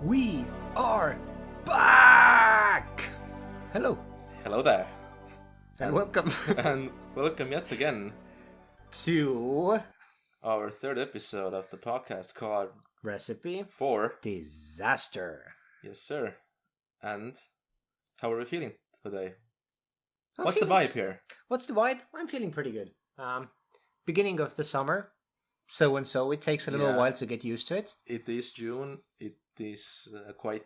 We are back! Hello. Hello there. And welcome. And welcome yet again to our third episode of the podcast called Recipe for Disaster. Yes, sir. And how are we feeling today? I'm What's feeling- the vibe here? What's the vibe? I'm feeling pretty good. Beginning of the summer, so and so. It takes a little Yeah. while to get used to it. It is June. It is quite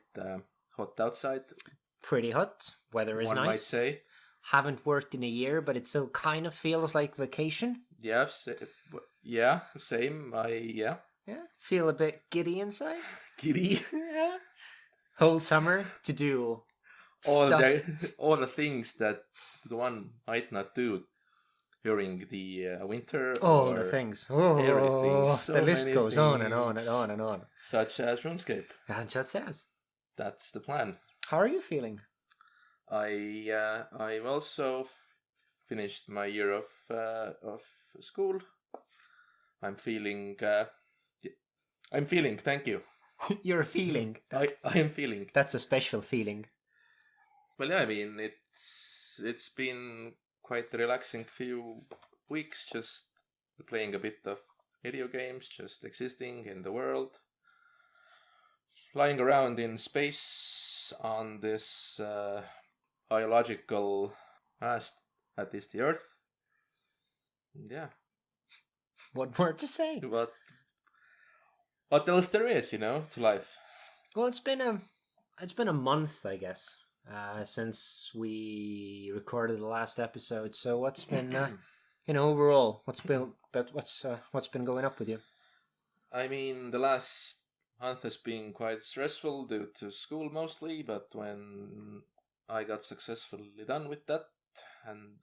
hot outside. Pretty hot. Weather is one nice. might say. Haven't worked in a year, but it still kind of feels like vacation. Yeah, yeah, same. Yeah. Yeah. Feel a bit giddy inside. Giddy. Yeah. Whole summer to do all stuff. all the things that the one might not do during the winter. All or the things. Oh, everything. So the list many goes on and on and things. on and on. Such as RuneScape. And just says. That's the plan. How are you feeling? I've also finished my year of school. I'm feeling. Thank you. You're feeling. I am feeling. That's a special feeling. Well, yeah. I mean, it's been quite a relaxing few weeks. Just playing a bit of video games, just existing in the world, flying around in space on this biological mass that is the Earth. Yeah. What more to say? What else there is, to life? Well, it's been a month, I guess, since we recorded the last episode. So what's been, overall, what's been going up with you? I mean, the last month has been quite stressful due to school mostly, but when I got successfully done with that, and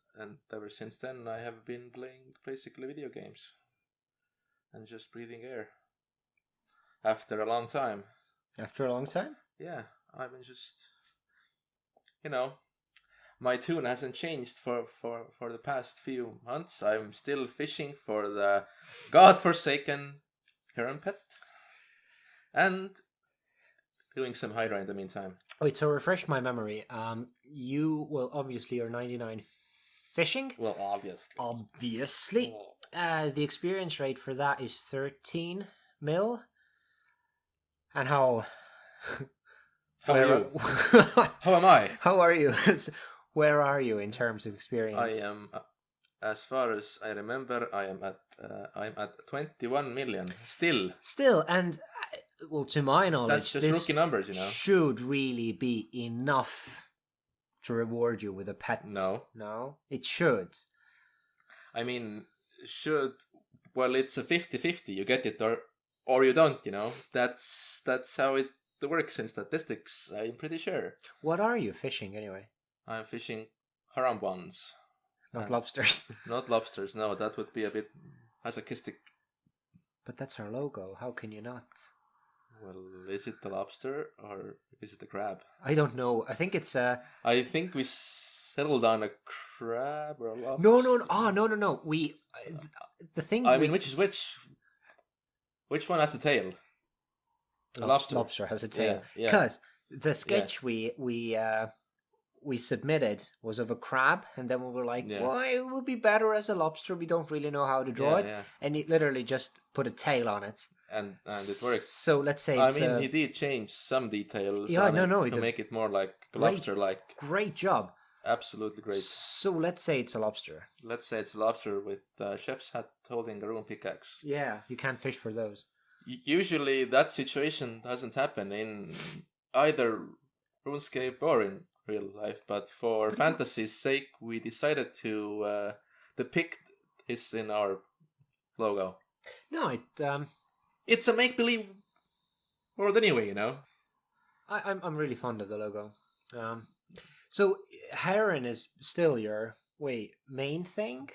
ever since then I have been playing basically video games and just breathing air. After a long time. After a long time? Yeah, I've been just, my tune hasn't changed for the past few months. I'm still fishing for the godforsaken heron pet. And doing some hydra in the meantime. Wait, so refresh my memory. You will obviously are 99 fishing. Well, obviously. Obviously. The experience rate for that is 13 mil. And how are you? How am I? How are you? Where are you in terms of experience? I am, as far as I remember, I'm at 21 million still. Still, and well, to my knowledge, that's just this rookie numbers, should really be enough to reward you with a pet. No, it should. I mean, well, it's a 50-50. You get it or you don't. That's how it works in statistics. I'm pretty sure. What are you fishing anyway? I'm fishing haram ones. Not lobsters. Not lobsters. No, that would be a bit masochistic. But that's our logo. How can you not? Well, is it the lobster or is it the crab? I don't know. I think it's I think we settled on a crab or a lobster. No. Oh, no. We the thing. I mean, which is which? Which one has the tail? A lobster. Lobster has a tail. Yeah. Because the sketch we submitted was of a crab, and then we were like, well, it would be better as a lobster. We don't really know how to draw it. Yeah. And he literally just put a tail on it. And it worked. So let's say he did change some details to make it more like lobster-like. Great job. Absolutely great. So let's say it's a lobster. Let's say it's a lobster with a chef's hat holding a rune pickaxe. Yeah, you can't fish for those. Usually that situation doesn't happen in either RuneScape or in real life, but for fantasy's sake, we decided to depict this in our logo. No, it's a make-believe world anyway, I'm really fond of the logo. So heron is still your main thing,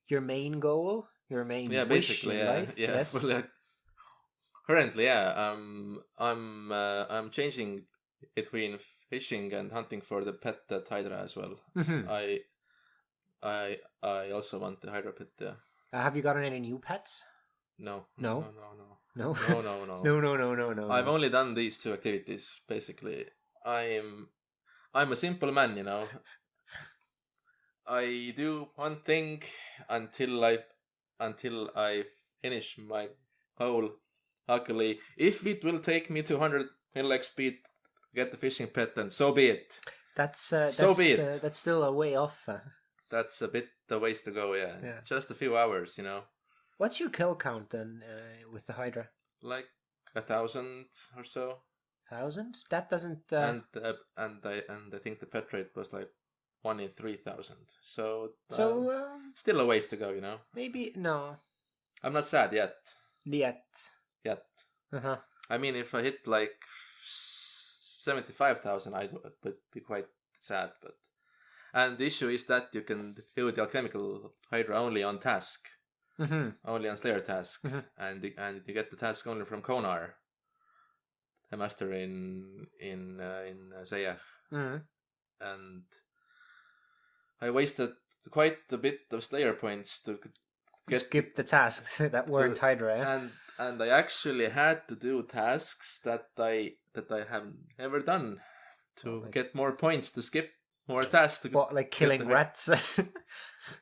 your main goal, your main wish basically, in life. Yeah. Yes. Well, currently, I'm changing between fishing and hunting for the pet hydra as well. Mm-hmm. I also want the hydra pet. Have you gotten any new pets? No. No? No. No? No. I've only done these two activities, basically. I'm a simple man, you know. I do one thing until I finish my whole Luckily, if it will take me 200 mil XP to get the fishing pet, then so be it. That's still a way off. That's a bit a ways to go, yeah. Just a few hours, you know. What's your kill count then with the Hydra? Like 1,000 or so. 1,000? That doesn't. And I think the pet rate was like 1 in 3,000. So still a ways to go, you know. Maybe no. I'm not sad yet. Yet. Uh-huh. I mean, if I hit like 75,000, I would be quite sad. And the issue is that you can do the alchemical Hydra only on task, only on Slayer task, and you get the task only from Konar, the master in Zayach. And I wasted quite a bit of Slayer points to skip the tasks that weren't Hydra. Eh? And I actually had to do tasks that I have never done to get more points to skip more tasks. Like killing rats?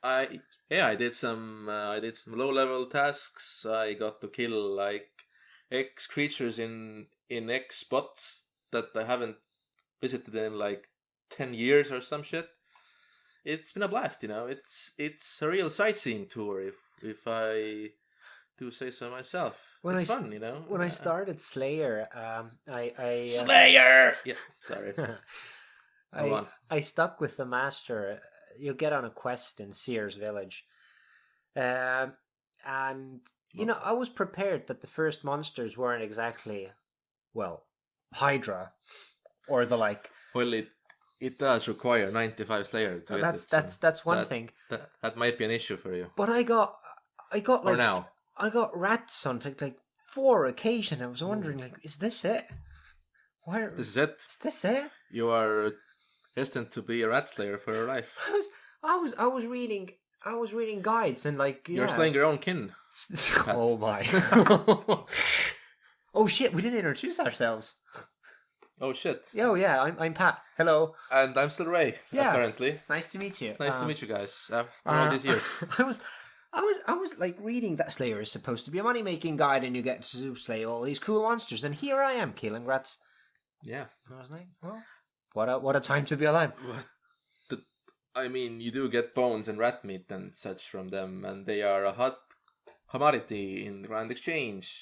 I did some low level tasks. I got to kill like X creatures in X spots that I haven't visited in like 10 years or some shit. It's been a blast, you know. It's a real sightseeing tour if I do say so myself. It's fun, you know. When I started Slayer, I Slayer. Yeah, sorry. I stuck with the master. You get on a quest in Seer's village, and you know I was prepared that the first monsters weren't exactly, well, Hydra, or the like. Well, it does require 95 Slayer to get it. That's one thing. That might be an issue for you. But I got like or now. I got rats on like 4 occasions. I was wondering, like, is this it? This is it. Is this it? You are destined to be a rat slayer for your life. I was reading guides and like you're slaying your own kin. Oh my! Oh shit! We didn't introduce ourselves. Oh shit! Oh yeah, I'm Pat. Hello. And I'm still Ray. Yeah. Apparently. Nice to meet you. Nice to meet you guys. After all these years. I was like reading that Slayer is supposed to be a money making guide and you get to slay all these cool monsters, and here I am killing rats. Yeah. I was like, well, what a time to be alive. I mean, you do get bones and rat meat and such from them, and they are a hot commodity in Grand Exchange.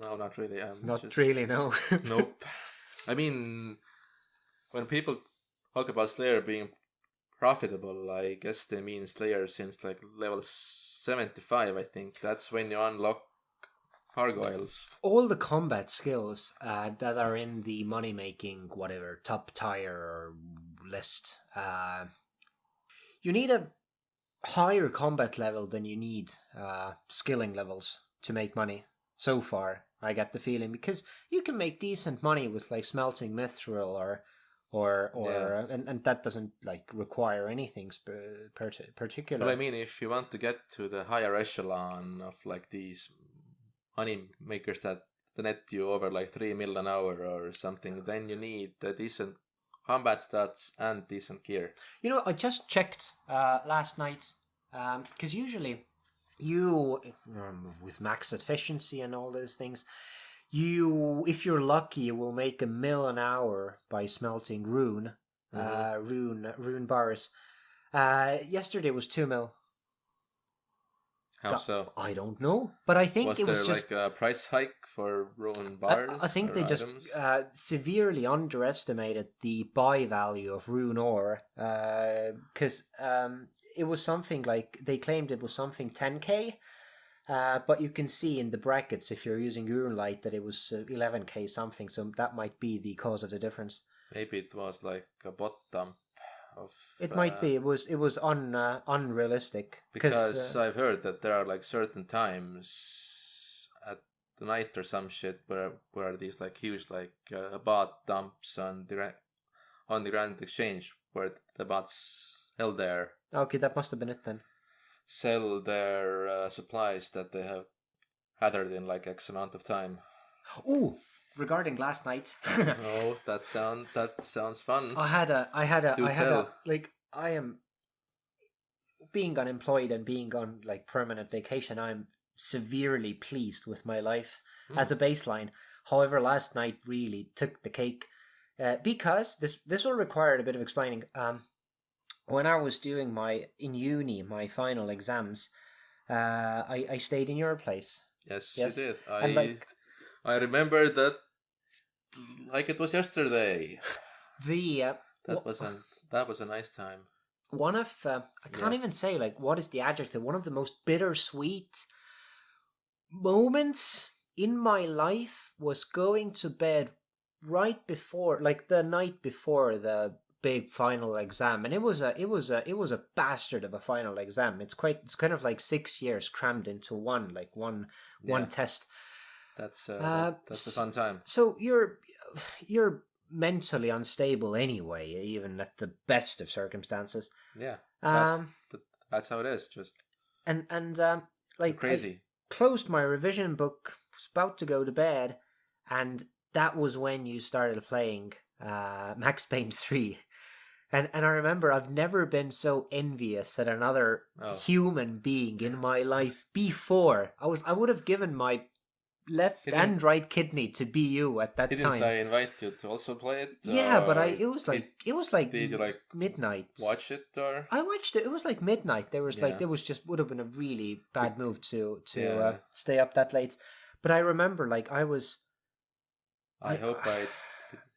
No, not really. Really, no. Nope. I mean, when people talk about Slayer being profitable, I guess they mean Slayer since like level 75, I think. That's when you unlock gargoyles. All the combat skills that are in the money-making, whatever, top tier or list, you need a higher combat level than you need skilling levels to make money. So far, I get the feeling, because you can make decent money with like smelting mithril and that doesn't like require anything particular. But I mean, if you want to get to the higher echelon of like these money makers that net you over like 3 mil an hour or something, then you need a decent combat stats and decent gear. You know, I just checked last night, because usually you, with max efficiency and all those things, if you're lucky, you will make 1 mil an hour by smelting rune bars. Yesterday was 2 mil. How so? I don't know, but I think it was just like a price hike for rune bars. I think they just severely underestimated the buy value of rune ore, because it was something like, they claimed it was something 10k. But you can see in the brackets, if you're using Runelight, that it was 11k something, so that might be the cause of the difference. Maybe it was like a bot dump of... It might be. It was unrealistic. Because I've heard that there are like certain times at the night or some shit where these like huge like bot dumps on the Grand Exchange, where the bots held there. Okay, that must have been it then. Sell their supplies that they have had in like X amount of time. Ooh, regarding last night. Oh, that sounds fun. I had Do tell. like, I am being unemployed and being on like permanent vacation. I'm severely pleased with my life as a baseline. However, last night really took the cake, because this will require a bit of explaining. When I was doing in uni my final exams, I stayed in your place. Yes, Yes, you did. and like I remember that like it was yesterday. the That was a nice time. one of I can't even say like what is the adjective. One of the most bittersweet moments in my life was going to bed right before, like the night before the big final exam, and it was a bastard of a final exam. It's kind of like 6 years crammed into one, like one test. That's a fun time. So you're mentally unstable anyway, even at the best of circumstances. Yeah, Um, that's how it is. Just and like crazy. I closed my revision book, was about to go to bed, and that was when you started playing Max Payne 3. And I remember I've never been so envious at another human being in my life before. I would have given my left and right kidney to be you at that time. Didn't I invite you to also play it? Yeah, but it was like did you like midnight. watch it or? I watched it. It was like midnight. There was would have been a really bad move to stay up that late. But I remember like I was. I hope I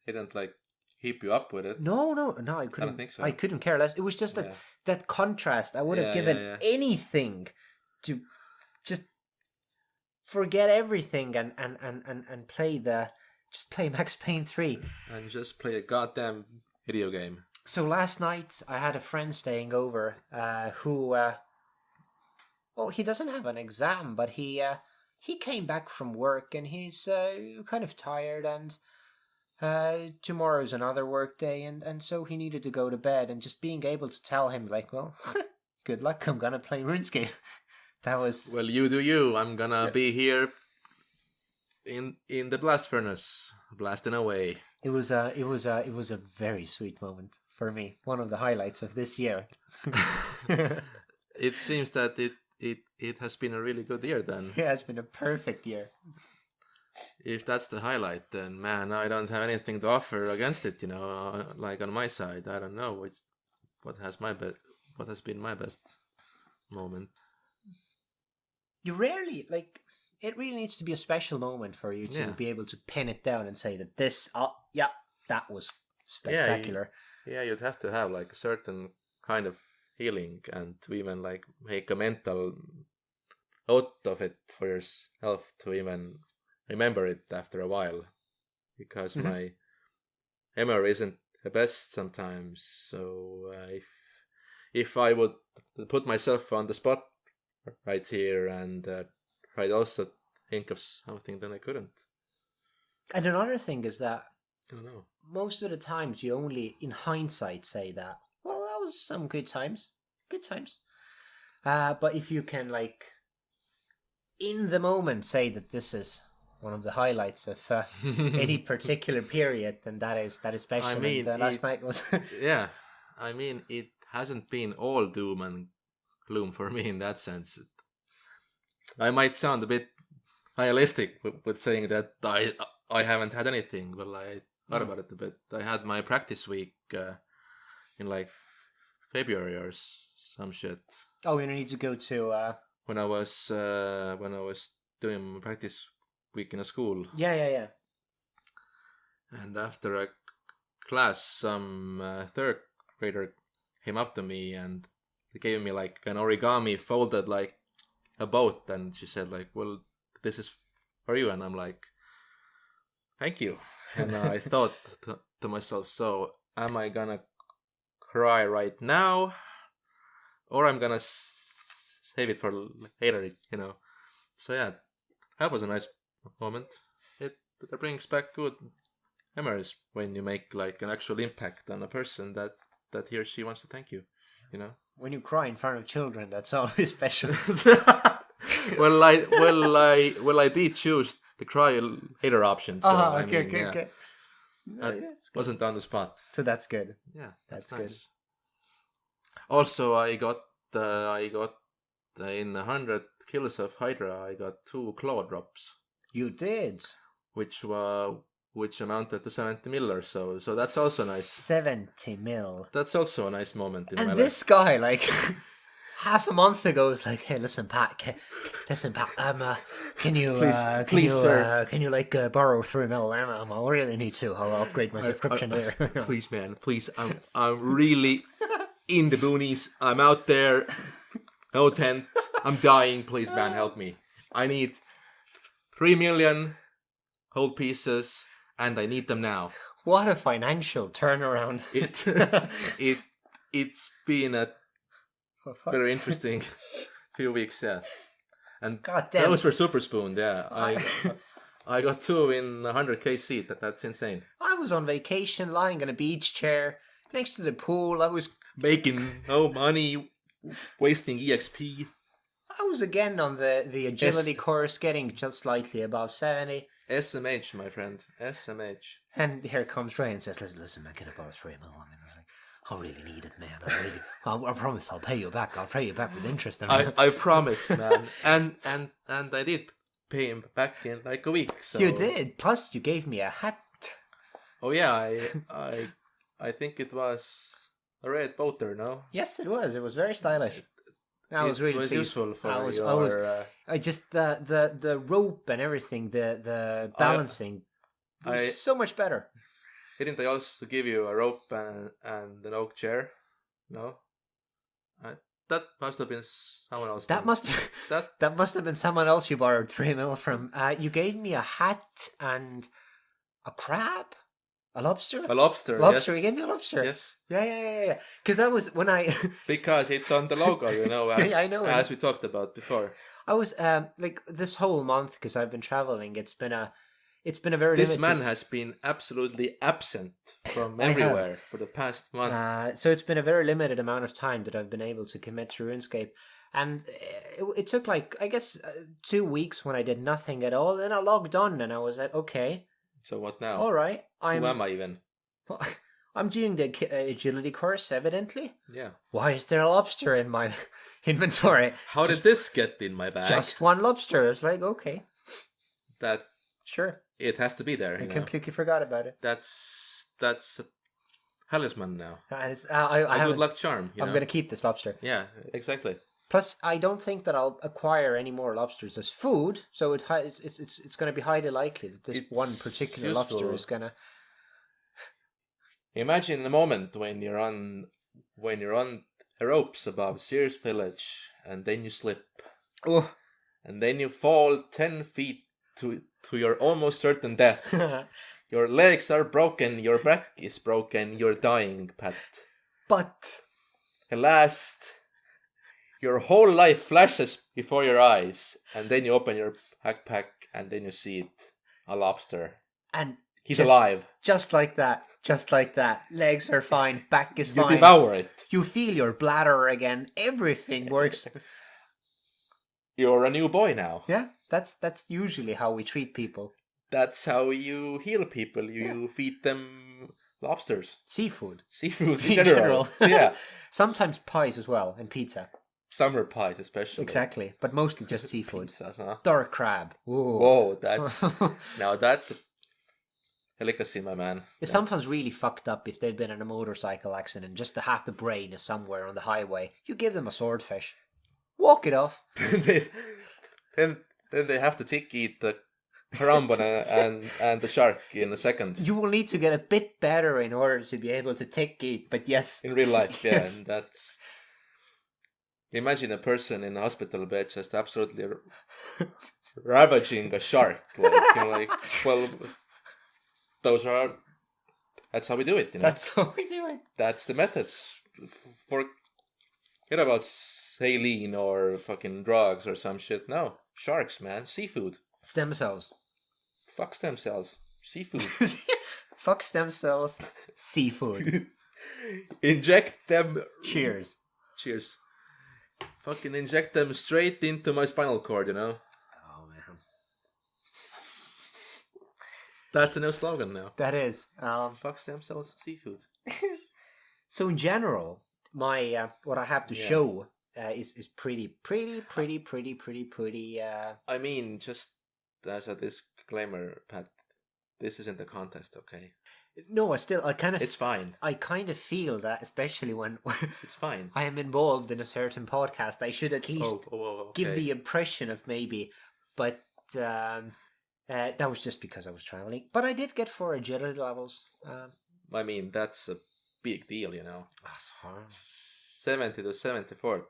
didn't like heap you up with it. No, I couldn't. I don't think so. I couldn't care less. It was just that contrast. I would have given anything to just forget everything and play Max Payne 3 and just play a goddamn video game. So last night I had a friend staying over who well, he doesn't have an exam, but he came back from work and he's kind of tired, and tomorrow's another work day, and so he needed to go to bed, and just being able to tell him like, well, good luck, I'm gonna play RuneScape. That was, well, you do you. I'm gonna be here in the blast furnace, blasting away. It was a very sweet moment for me. One of the highlights of this year. It seems that it has been a really good year then. Yeah, it's been a perfect year. If that's the highlight, then man, I don't have anything to offer against it. Like on my side, I don't know what has been my best moment. You rarely, like, it really needs to be a special moment for you to be able to pin it down and say that that was spectacular. Yeah, you'd have to have like a certain kind of healing and to even like make a mental out of it for yourself to even remember it after a while, because my memory isn't the best sometimes. So if I would put myself on the spot right here and try to also think of something, then I couldn't. And another thing is that I don't know. Most of the times you only, in hindsight, say that, well, that was some good times. But if you can, like, in the moment say that this is one of the highlights of any particular period, then that is special. I mean, and last night was. Yeah, I mean, it hasn't been all doom and gloom for me in that sense. I might sound a bit nihilistic with saying that I haven't had anything, but I thought about it a bit. I had my practice week in like February or some shit. Oh, you need to go to. When I was doing my practice week in a school. Yeah. And after a class, some third grader came up to me and they gave me like an origami folded like a boat, and she said like, well, this is for you. And I'm like, thank you. And I thought to myself, so am I gonna cry right now, or I'm gonna save it for later, So yeah, that was a nice moment. It brings back good memories when you make like an actual impact on a person that he or she wants to thank you. When you cry in front of children, that's always special. I did choose the cry later option. So okay. That wasn't on the spot. So that's good. Yeah, That's nice. good. Also, I got in 100 kills of Hydra, I got 2 claw drops. You did. Which amounted to 70 mil or so. So that's also nice. 70 mil. That's also a nice moment in my life. And this guy, like, half a month ago was like, "Hey, listen, Pat. Can you, sir. Can you like borrow 3 mil? I really need to. I'll upgrade my subscription there. Please, man, please. I'm really in the boonies. I'm out there. No tent. I'm dying. Please, man, help me. I need 3 million whole pieces, and I need them now." What a financial turnaround! It's been a very interesting few weeks, yeah. And God damn. those were super spooned, yeah. I got 2 in 100k seat. That's insane. I was on vacation, lying in a beach chair next to the pool. I was making no money, wasting EXP. I was again on the agility course, getting just slightly above 70. SMH, my friend. SMH. And here comes Ray and says, listen, man, can I borrow 3 mil? I mean, I was like, I really need it, man. I promise I'll pay you back. I'll pay you back with interest. I promise, man. And I did pay him back in like a week. So. You did. Plus, you gave me a hat. Oh yeah, I think it was a red boater, no? Yes, it was. It was very stylish. I was really pleased. Useful for I just the rope and everything, the balancing was so much better. Didn't I also give you a rope and an oak chair? No, that must have been someone else. That must have been someone else you borrowed 3 mil from. You gave me a hat and a crab. A lobster? A lobster, Lobster, yes. You gave me a lobster? Yes. Yeah. Because I was, when I... because it's on the logo, you know, as, I know. As we talked about before. I was, like, this whole month, because I've been traveling, it's been a very This limited... man has been absolutely absent from everywhere for the past month. So it's been a very limited amount of time that I've been able to commit to RuneScape. And it took, like, I guess, 2 weeks when I did nothing at all. Then I logged on and I was like, okay... So what now? All right. Who am I even? I'm doing the agility course, evidently. Yeah. Why is there a lobster in my inventory? How did this get in my bag? Just one lobster. It's like, okay. Sure. It has to be there. I completely forgot about it. That's a talisman now. And it's a good luck charm. I'm going to keep this lobster. Yeah, exactly. Plus, I don't think that I'll acquire any more lobsters as food, so it's going to be highly likely that this one particular lobster is going to. Imagine the moment when you're on the ropes above Sears Village, and then you slip, and then you fall 10 feet to your almost certain death. Your legs are broken, your back is broken, you're dying, Pat. But at last. Your whole life flashes before your eyes, and then you open your backpack, and then you see it, a lobster. And he's alive. Just like that. Legs are fine, back is fine. You devour it. You feel your bladder again. Everything works. You're a new boy now. Yeah, that's usually how we treat people. That's how you heal people. You feed them lobsters. Seafood in general. Yeah. Sometimes pies as well, and pizza. Summer pies, especially. Exactly, but mostly just seafood. Pizzas, huh? Dark crab. Whoa, that's a delicacy, my man. It's sometimes really fucked up if they've been in a motorcycle accident. Just to half the brain is somewhere on the highway. You give them a swordfish, walk it off. then they have to eat the carambana and the shark in a second. You will need to get a bit better in order to be able to eat. But yes, in real life, yeah, yes. And that's. Imagine a person in a hospital bed just absolutely ravaging a shark. Well, that's how we do it. You know? That's how we do it. That's the methods. Forget about saline or fucking drugs or some shit. No, sharks, man. Seafood. Stem cells. Fuck stem cells. Seafood. Fuck stem cells. Seafood. Inject them. Cheers. Fucking inject them straight into my spinal cord, you know? Oh man. That's a new slogan now. That is. Fuck stem cells, seafood. So in general, my what I have to show is pretty. I mean, just as a disclaimer, Pat, this isn't a contest, okay? No, I kind of. It's fine. I kind of feel that, especially when It's fine. I am involved in a certain podcast, I should at least okay. give the impression of maybe, but that was just because I was traveling. But I did get 4 agility levels. I mean, that's a big deal, you know. That's hard. 70 to 74.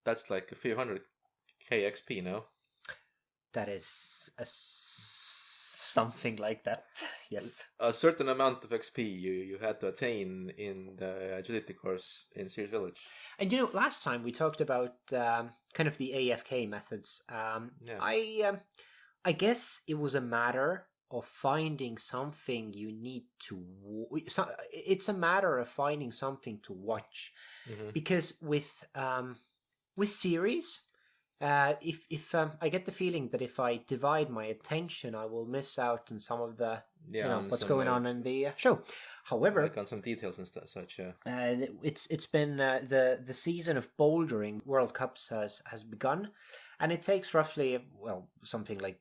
That's like a few hundred KXP, no? That is something like that. Yes. A certain amount of XP you had to attain in the agility course in Sears Village. And you know, last time we talked about kind of the AFK methods. I guess it was a matter of finding something you need to. It's a matter of finding something to watch, because with series. If I get the feeling that if I divide my attention, I will miss out on some of the what's going on in the show. However, like on some details and such. it's been the season of bouldering World Cups has begun, and it takes roughly something like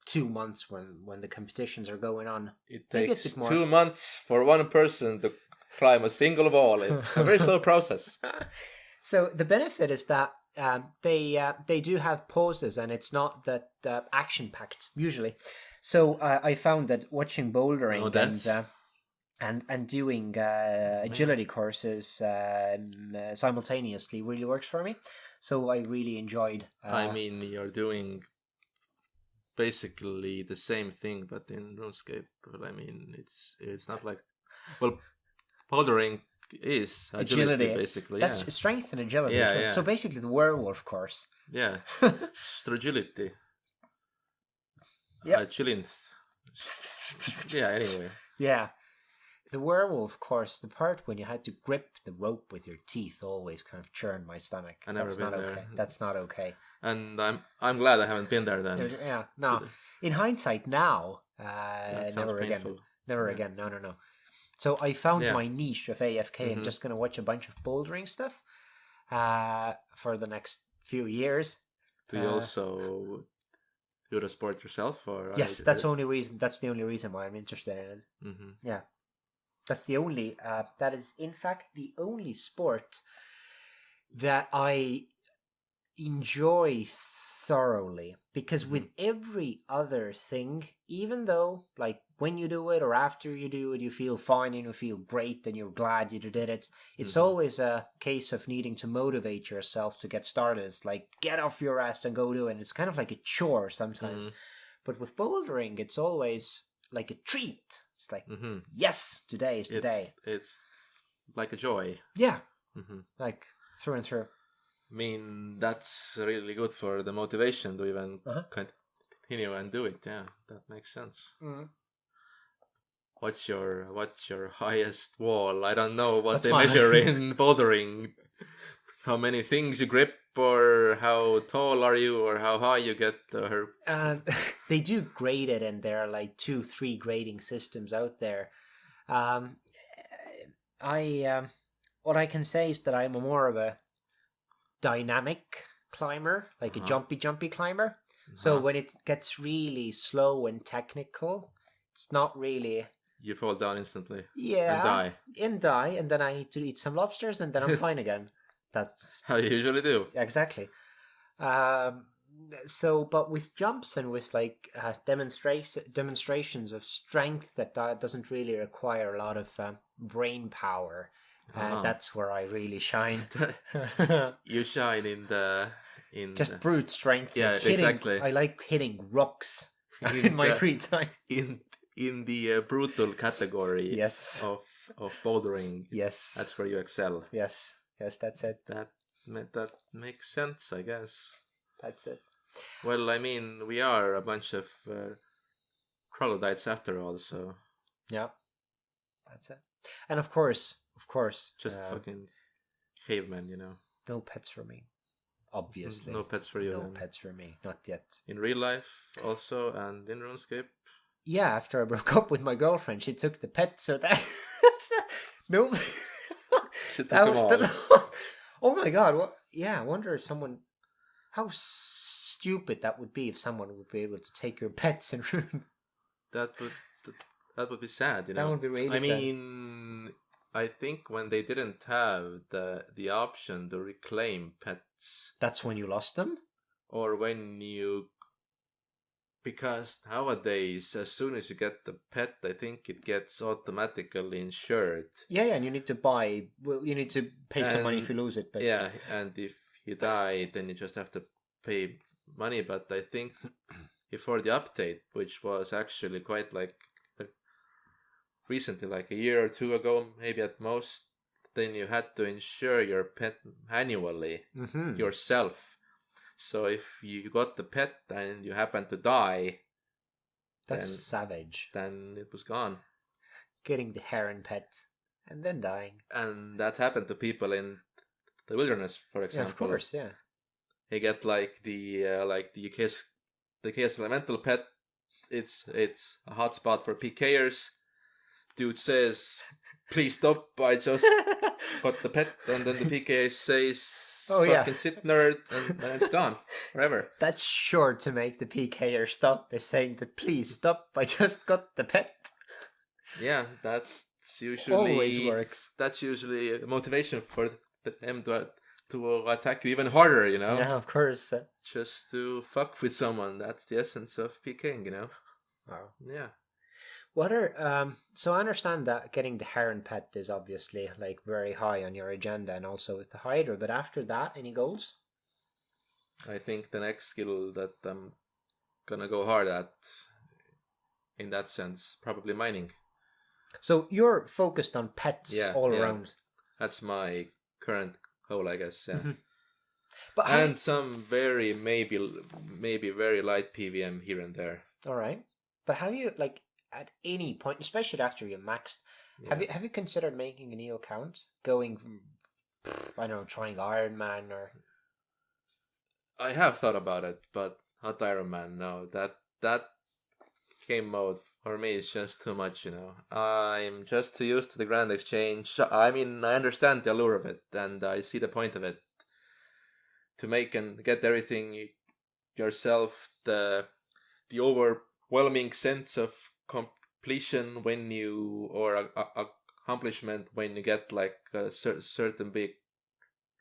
2 months when the competitions are going on. It takes 2 months for one person to climb a single wall. It's a very slow process. So the benefit is that they do have pauses, and it's not that action packed usually. So I found that watching bouldering and doing agility courses simultaneously really works for me. So I really enjoyed. I mean, you're doing basically the same thing, but in RuneScape. But I mean, it's not like bouldering is agility basically. That's strength and agility. Yeah. So basically the werewolf course. Yeah. Stragility. Yeah. Agility. Yeah, anyway. Yeah. The werewolf course, the part when you had to grip the rope with your teeth always kind of churned my stomach. That's not okay. That's not okay. And I'm glad I haven't been there then. Yeah. No. In hindsight now, never again. Never again. No. So I found my niche of AFK. I'm just going to watch a bunch of bouldering stuff for the next few years. Do you also do the sport yourself? Or yes, that's the only reason. That's the only reason why I'm interested in it. Yeah, that's the only. That is, in fact, the only sport that I enjoy thoroughly, because with every other thing, even though like when you do it or after you do it you feel fine and you feel great and you're glad you did it, it's always a case of needing to motivate yourself to get started. It's like, get off your ass and go do it. And it's kind of like a chore sometimes. But with bouldering, it's always like a treat. It's like, yes, today is the day. It's like a joy. Yeah. Like through and through. I mean, that's really good for the motivation to even continue and do it. Yeah, that makes sense. What's your highest wall? I don't know what they measure in bouldering. How many things you grip, or how tall are you, or how high you get her? They do grade it, and there are like 2-3 grading systems out there. What I can say is that I'm more of a dynamic climber, like a jumpy climber. So when it gets really slow and technical, it's not really. You fall down instantly. Yeah, and die, and then I need to eat some lobsters, and then I'm fine again. That's how you usually do. Exactly. So, but with jumps and with like demonstrations of strength that doesn't really require a lot of brain power. That's where I really shine. You shine in just brute strength. Yeah, exactly. I like hitting rocks in my free time. In the brutal category. Yes. Of bouldering. Yes. That's where you excel. Yes, that's it. That makes sense, I guess. That's it. Well, I mean, we are a bunch of troglodytes after all, so. Yeah, that's it. And of course. Just fucking cavemen, you know. No pets for me. obviously. No pets for you. No then. pets for me, not yet. In real life, also, and in RuneScape. Yeah, after I broke up with my girlfriend, she took the pet, so that no, She took that them was all. the last. Oh my god! What? Yeah, I wonder if someone, how stupid that would be if someone would be able to take your pets and ruin. That would be sad, you know. That would be really I sad. mean, I think when they didn't have the option to reclaim pets, That's when you lost them. or when you, because nowadays, as soon as you get the pet, I think it gets automatically insured. Yeah, and you need to buy. Well, you need to pay some money if you lose it. But Yeah, and if you die, then you just have to pay money. But I think before the update, which was actually quite like recently, like a year or two ago, maybe at most, then you had to insure your pet annually yourself. So if you got the pet and you happen to die, that's savage. Then it was gone. Getting the heron pet and then dying. And that happened to people in the wilderness, for example. Yeah, of course, yeah. They get like the case elemental pet. It's a hotspot for PKers. Dude says, "Please stop! I just got the pet," and then the PK says, "Fucking sit, nerd," and then it's gone forever. That's sure to make the PKer stop by saying that, "Please stop! I just got the pet." Yeah, that's usually always works. That's usually a motivation for them to attack you even harder, you know. Yeah, of course. Just to fuck with someone. That's the essence of PKing, you know. Wow. Yeah. What are so I understand that getting the heron pet is obviously like very high on your agenda, and also with the Hydra. But after that, any goals? I think the next skill that I'm gonna go hard at, in that sense, probably mining. So you're focused on pets all around. That's my current goal, I guess. Yeah. But and some very maybe very light PVM here and there. All right, but have you like at any point, especially after you maxed, have you considered making a new account, going, I don't know, trying Iron Man or? I have thought about it, but not Iron Man. No, that game mode for me is just too much. You know, I'm just too used to the Grand Exchange. I mean, I understand the allure of it, and I see the point of it. To make and get everything yourself, the overwhelming sense of completion when you, or accomplishment when you get like a certain big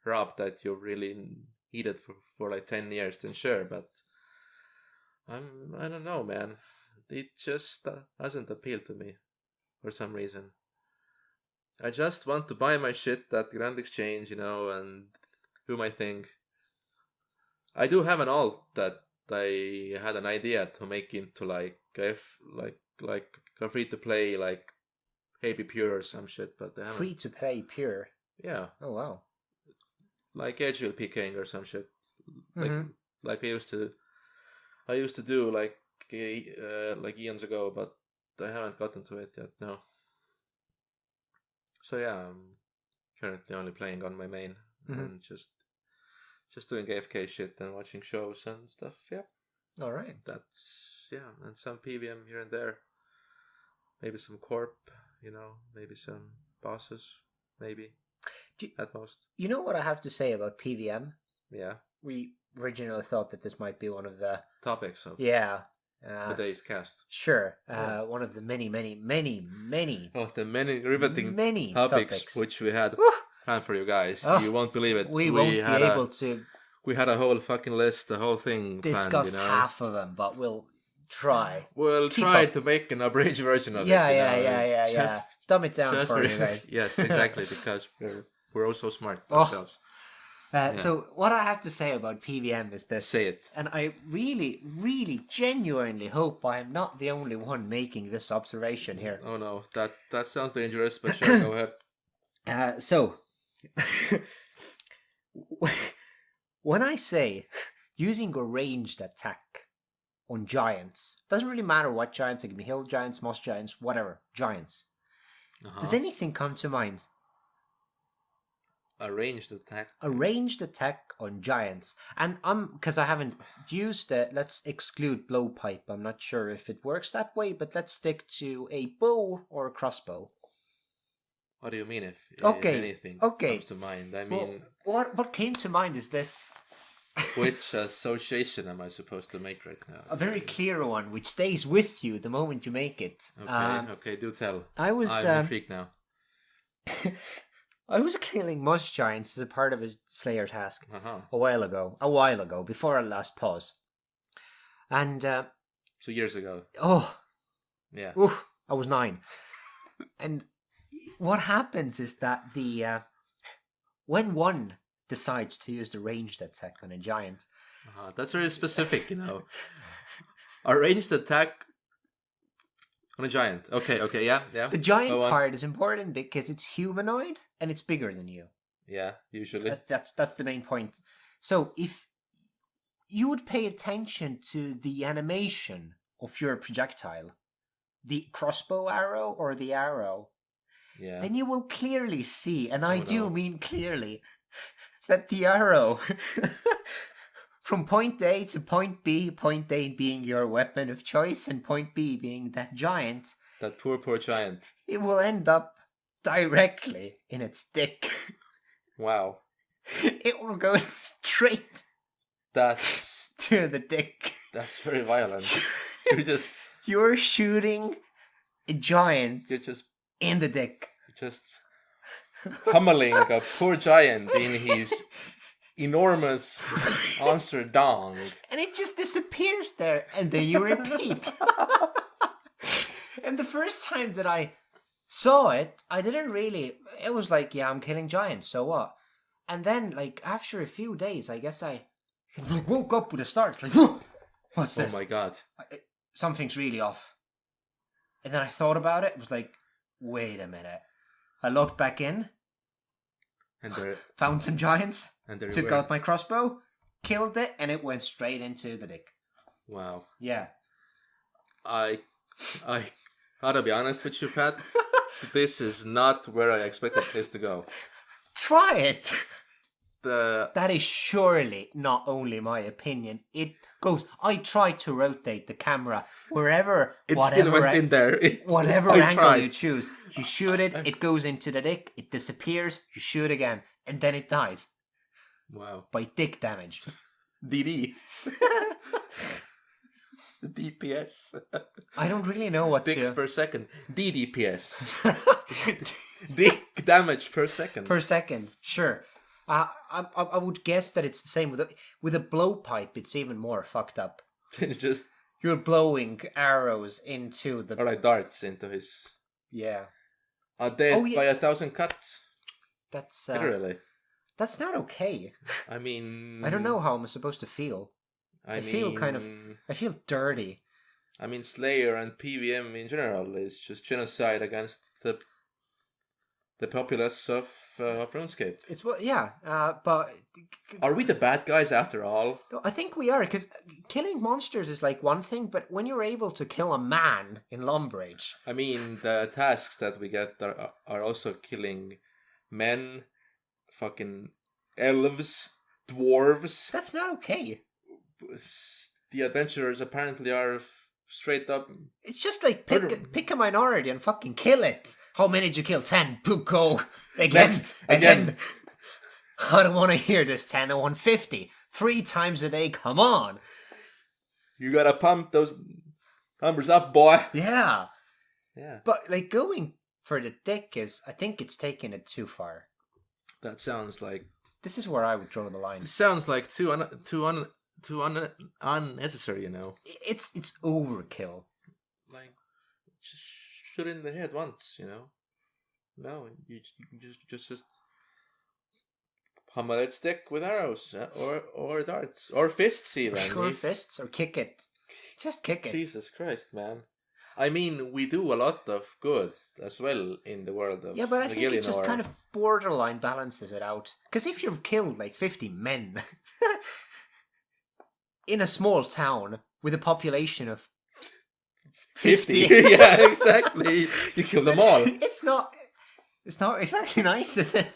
job that you really needed for like 10 years, then sure. But I don't know, man. It just doesn't appeal to me for some reason. I just want to buy my shit at Grand Exchange, you know, and do my thing. I do have an alt that I had an idea to make into like a free to play, like Baby Pure or some shit, but they haven't. Free to play pure. Yeah. Oh wow. Like Edgehill PKing or some shit. Like I used to do like eons ago, but I haven't gotten to it yet. No. So yeah, I'm currently only playing on my main and just doing AFK shit and watching shows and stuff. Yeah. All right. That's and some PVM here and there. Maybe some corp, you know, maybe some bosses, maybe at most. You know what I have to say about PVM? Yeah. We originally thought that this might be one of the topics of the day's cast. Sure. One of the many of the many riveting topics which we had planned for you guys. You won't believe it. We won't be able to. We had a whole fucking list, the whole thing discuss planned, you know? half of them, but we'll try. We'll try to make an abridged version of it. Yeah. Dumb it down for you guys. Yes, exactly, because we're all so smart ourselves. So what I have to say about PVM is this. Say it. And I really, really, genuinely hope I am not the only one making this observation here. Oh no, that sounds dangerous, but sure, go ahead. So, when I say using a ranged attack on giants, doesn't really matter what giants, it can be hill giants, moss giants, whatever, giants. Does anything come to mind? A ranged attack. A ranged attack on giants. And because I haven't used it, let's exclude blowpipe. I'm not sure if it works that way, but let's stick to a bow or a crossbow. What do you mean if anything comes to mind? I mean, what came to mind is this. Which association am I supposed to make right now? A very clear one, which stays with you the moment you make it. Okay, do tell. I'm intrigued now. I was killing moss giants as a part of a Slayer task Uh-huh. a while ago, before our last pause. And 2 years ago. Oh, yeah. Oof, I was 9. And what happens is that when one decides to use the ranged attack on a giant, that's very specific, A ranged attack on a giant. Okay, yeah. The giant part is important because it's humanoid and it's bigger than you. Yeah, usually. That's the main point. So if you would pay attention to the animation of your projectile, the crossbow arrow or the arrow, then you will clearly see, and I do mean clearly, that the arrow from point A to point B, point A being your weapon of choice and point B being that giant. That poor giant. It will end up directly in its dick. Wow. It will go straight to the dick. That's very violent. You're shooting a giant in the dick. You're just pummeling a poor giant in his enormous monster dong. And it just disappears there, and then you repeat. And the first time that I saw it, I didn't really... It was like, yeah, I'm killing giants, so what? And then, like, after a few days, I guess I woke up with a start. Like, what's this? Oh my god. Something's really off. And then I thought about it. It was like, wait a minute. I looked back in. And there... Found some giants. And there took out my crossbow. Killed it. And it went straight into the dick. Wow. Yeah. I gotta be honest with you, Pat. This is not where I expected this to go. Try it. That is surely not only my opinion. It goes. I tried to rotate the camera wherever. It still went in there. Whatever angle you choose, you shoot it. It goes into the dick. It disappears. You shoot again, and then it dies. Wow. By dick damage. DD. DPS. I don't really know what dicks per second. DDPS. Dick damage per second. Per second, sure. I would guess that it's the same with a blowpipe. It's even more fucked up. Just you're blowing arrows into the or like darts into his. Yeah. Dead by 1,000 cuts. That's literally. That's not okay. I mean, I don't know how I'm supposed to feel. I feel dirty. I mean, Slayer and PVM in general is just genocide against the populace of RuneScape. It's but are we the bad guys after all? I think we are, because killing monsters is like one thing, but when you're able to kill a man in Lumbridge, I mean, the tasks that we get are also killing men, fucking elves, dwarves. That's not okay. The adventurers apparently are straight up. It's just like pick a minority and fucking kill it. How many did you kill? 10. Puko. Again. I don't want to hear this. 10. I want 50. 3 times a day. Come on. You gotta pump those numbers up, boy. Yeah. Yeah. But like going for the dick I think it's taking it too far. That sounds like. This is where I would draw the line. This sounds like too unnecessary, It's overkill. Like, just shoot in the head once, No, you just pummel its dick with arrows, or darts, or fists even. Or fists, or kick it. Just kick it. Jesus Christ, man. I mean, we do a lot of good as well in the world of. Yeah, but I think it just kind of borderline balances it out. Because if you've killed like 50 men in a small town with a population of 50. Yeah, exactly. You kill them all. It's not exactly nice, is it?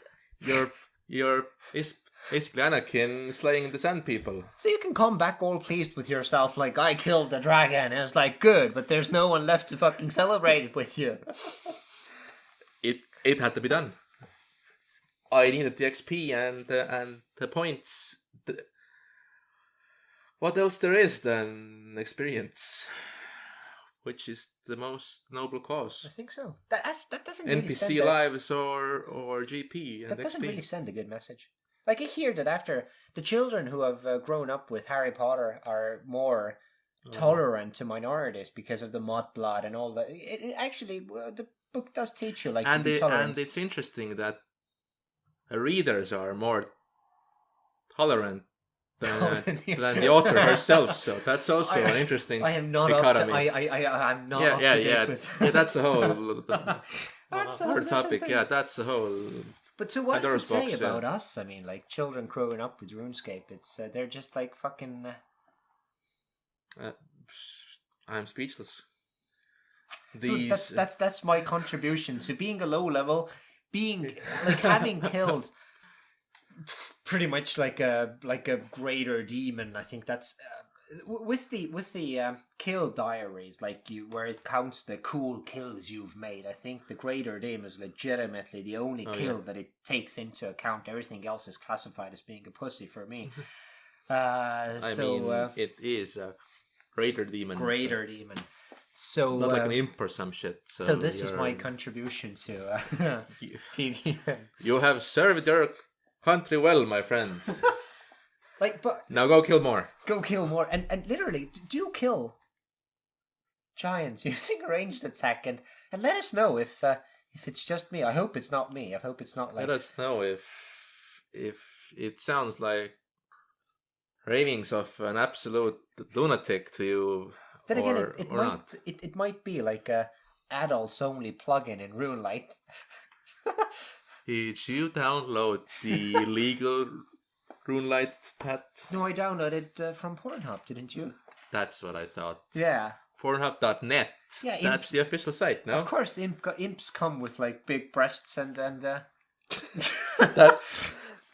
You're basically Anakin slaying the Sand People. So you can come back all pleased with yourself, like, I killed the dragon. And it's like, good, but there's no one left to fucking celebrate it with you. It had to be done. I needed the XP and the points. What else there is than experience? Which is the most noble cause. I think so. That doesn't really NPC lives or GP and that doesn't XP. really send a good message. Like, I hear that after the children who have grown up with Harry Potter are more tolerant to minorities because of the mud blood and all that. Actually, the book does teach you to be tolerant. And it's interesting that readers are more tolerant than the author herself. So that's also an interesting dichotomy. I'm not up to date with. Yeah, that's a whole other topic. Thing. Yeah, that's a whole. But so what does it say about us? I mean, like, children growing up with RuneScape, it's they're just like fucking. I'm speechless. So that's my contribution. So being a low level, being like having killed pretty much like a greater demon. I think that's with the kill diaries, like where it counts the cool kills you've made. I think the greater demon is legitimately the only kill that it takes into account. Everything else is classified as being a pussy for me. I mean, it is a greater demon. Demon. So not like an imp or some shit. So this is my contribution to PvM. You have served your country well, my friend. But now go kill more. Go kill more, and literally do kill giants using a ranged attack, and let us know if it's just me. I hope it's not me. I hope it's not like. Let us know if it sounds like ravings of an absolute lunatic to you. Then again, it might be like a adults only plugin in RuneLite. Did you download the illegal RuneLite pat? No, I downloaded from Pornhub, didn't you? That's what I thought. Yeah. Pornhub.net. Yeah, that's the official site, no? Of course, imps come with like big breasts and that's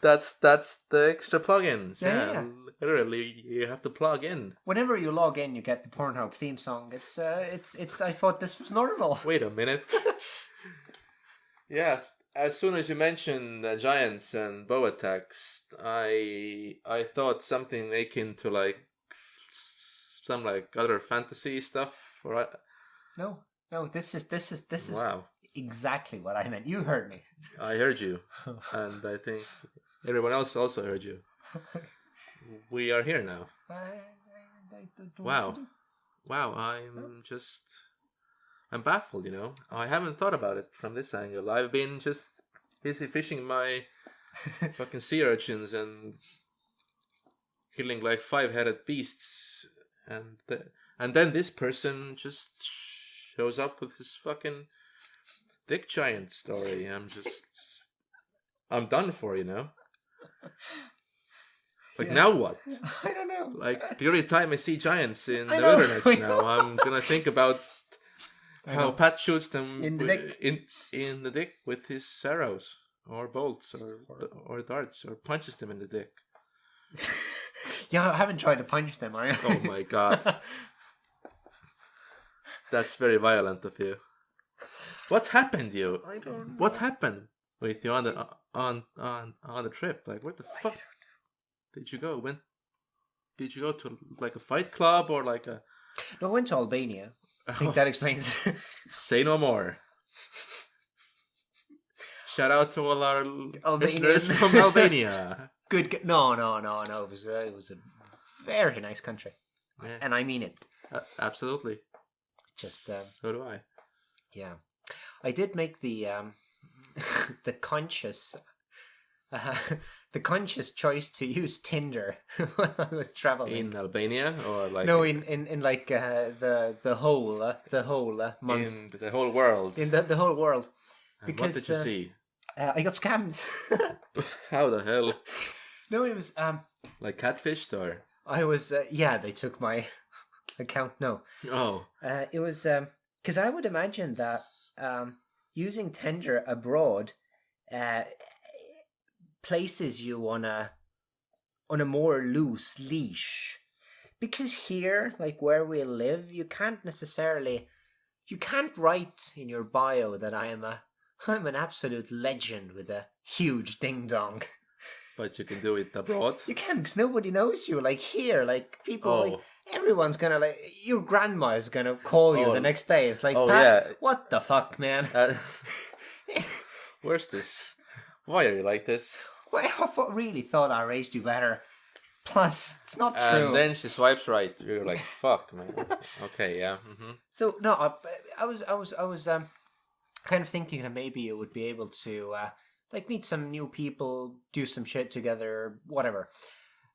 the extra plugins. Yeah. Literally, you have to plug in. Whenever you log in, you get the Pornhub theme song. It's. I thought this was normal. Wait a minute. Yeah, as soon as you mentioned giants and bow attacks, I thought something akin to like some like other fantasy stuff. Or No. This is wow. Exactly what I meant. You heard me. I heard you, and I think everyone else also heard you. We are here now. Wow. I'm baffled, I haven't thought about it from this angle. I've been just busy fishing my fucking sea urchins and killing like 5-headed beasts, and then this person just shows up with his fucking dick giant story. I'm done for, Like, now what? I don't know. Like, the only time I see giants in the wilderness now, I'm gonna think about how Pat shoots them in the dick. In the dick with his arrows or bolts or darts, or punches them in the dick. Yeah, I haven't tried to punch them. Oh my god, that's very violent of you. What happened to you? I don't know. What happened with you on the trip? Like, where the fuck did you go? When did you go to like a fight club or like a? No, I went to Albania. I think that explains. Say no more. Shout out to all our listeners from Albania. Good. No. It was a very nice country, and I mean it. Absolutely. Just so do I. Yeah, I did make the the conscious choice to use Tinder when I was traveling in Albania, or like in like the whole month, in the whole world, in the whole world. And because what did you see? I got scammed. How the hell? No, it was like catfished, or I was they took my account. No, it was because I would imagine that using Tinder abroad places you on a more loose leash. Because here, like where we live, you can't write in your bio that I'm an absolute legend with a huge ding dong. But you can do it abroad. You can, because nobody knows you. Like here, like people, like everyone's gonna like your grandma is gonna call you the next day. It's like, what the fuck, man? Where's this? Why are you like this? Well, I really thought I raised you better. Plus, it's not true. And then she swipes right. You're like, fuck, man. Okay, yeah. Mm-hmm. So no, I was kind of thinking that maybe you would be able to like meet some new people, do some shit together, whatever.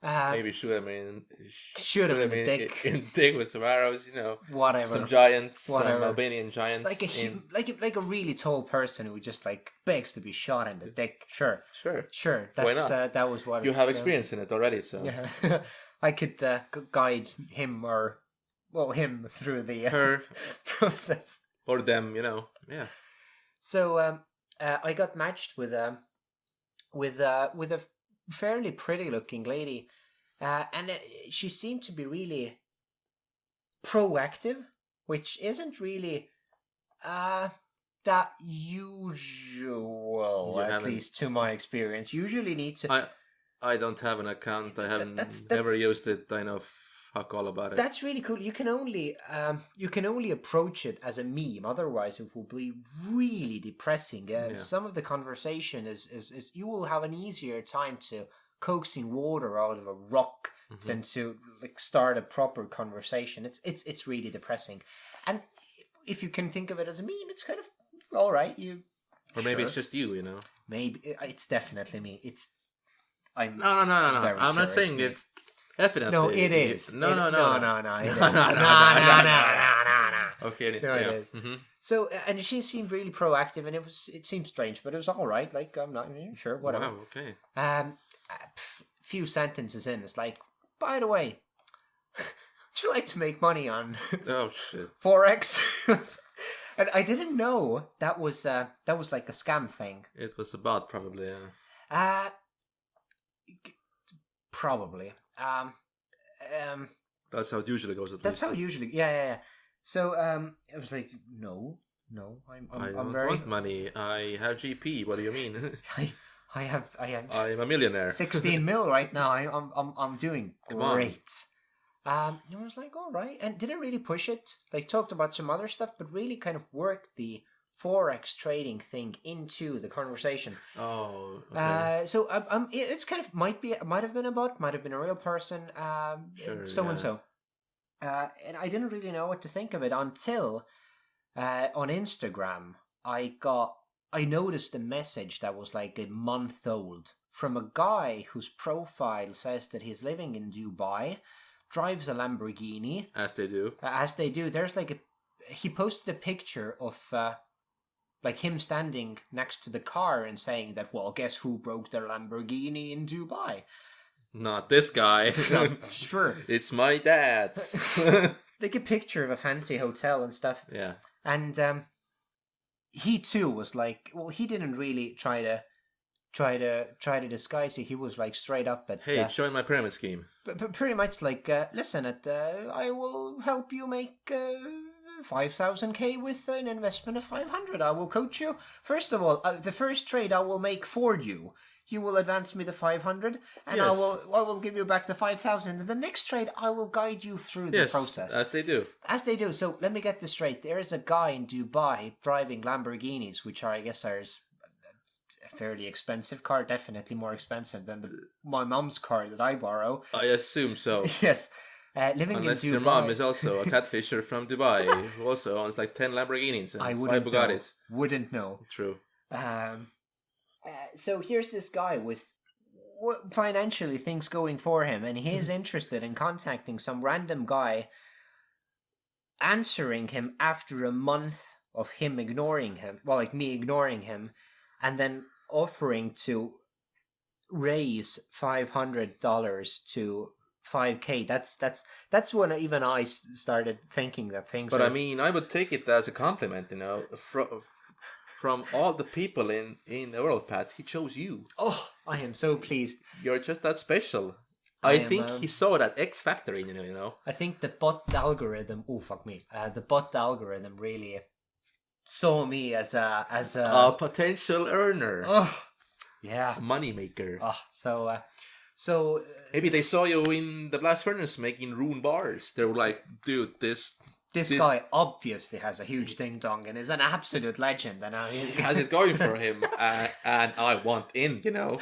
Maybe shoot him in the dick. In dick with some arrows, whatever. Some giants, some Albanian giants, like a really tall person who just like begs to be shot in the dick. Sure. That's, why not? That was what you have experience in it already, so yeah. I could guide him him through the process or them, yeah. So I got matched with a fairly pretty looking lady, and she seemed to be really proactive, which isn't really that usual, at least to my experience. Usually need to. I don't have an account. I haven't never used it. I know fuck all about it. That's really cool. You can only approach it as a meme. Otherwise, it will be really depressing. Some of the conversation is you will have an easier time to coaxing water out of a rock than to like start a proper conversation. It's really depressing. And if you can think of it as a meme, it's kind of all right. Or maybe it's just you. Maybe it's definitely me. No. I'm not saying it's definitely. No, it is. No. It is. Okay, no, it is. Mm-hmm. So, and she seemed really proactive, and it seemed strange, but it was all right. Like, I'm not sure, whatever. Wow, okay. Few sentences in, it's like, by the way, would you like to make money on Forex? And I didn't know that was like a scam thing. It was about probably. Probably. That's how it usually goes. That's how it usually. Yeah. So I was like, no, I don't want money. I have GP. What do you mean? I have. I'm a millionaire. 16 mil right now. I'm doing great. I was like, all right, and didn't really push it. Like talked about some other stuff, but really kind of worked the Forex trading thing into the conversation. Oh, okay. So it's kind of might have been a real person. So and so. And I didn't really know what to think of it until on Instagram I noticed a message that was like a month old from a guy whose profile says that he's living in Dubai, drives a Lamborghini. As they do. There's like he posted a picture of like him standing next to the car and saying that, well, guess who broke their Lamborghini in Dubai? Not this guy. Not sure. It's my dad's. Like a picture of a fancy hotel and stuff. Yeah. And he too was like, well, he didn't really try to disguise it. He was like straight up at, hey, join my pyramid scheme. But pretty much like, listen, I will help you make 5,000k with an investment of 500. I will coach you. First of all, the first trade I will make for you. You will advance me the 500, and yes. I will give you back the 5,000. And the next trade, I will guide you through the process. As they do. As they do. So let me get this straight. There is a guy in Dubai driving Lamborghinis, which are, I guess, are a fairly expensive car. Definitely more expensive than my mom's car that I borrow. I assume so. Yes. Living Unless in Dubai. Your mom is also a catfisher from Dubai, who also owns like 10 Lamborghinis and 5 Bugattis. Wouldn't know. True. So here's this guy with financially things going for him, and he's interested in contacting some random guy, answering him after a month of him ignoring him, well, like me ignoring him, and then offering to raise $500 to 5k. That's when even I started thinking that things. But I mean, I would take it as a compliment, from all the people in the world, Pat, he chose you. Oh, I am so pleased. You're just that special. I I am, think he saw that X factor in you, you know. I think the bot algorithm. Oh fuck me! The bot algorithm really saw me as a A potential earner. Oh, yeah. A money maker. Oh, so Maybe they saw you in the blast furnace making rune bars. They were like, dude, this guy obviously has a huge ding dong and is an absolute legend, and he has it going for him, and I want in, you know.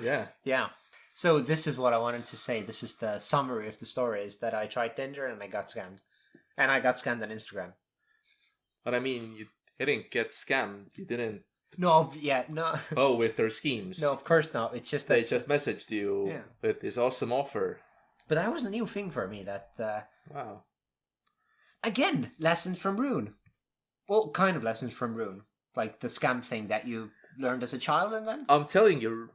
Yeah. Yeah. So this is what I wanted to say. This is the summary of the story: is that I tried Tinder and I got scammed, and I got scammed on Instagram. But I mean, you didn't get scammed. You didn't. No, yeah, no. Oh, with their schemes. No, of course not. It's just that they just messaged you with this awesome offer. But that was a new thing for me. That wow. Again, lessons from Rune. Well, kind of lessons from Rune, like the scam thing that you learned as a child, and then I'm telling you,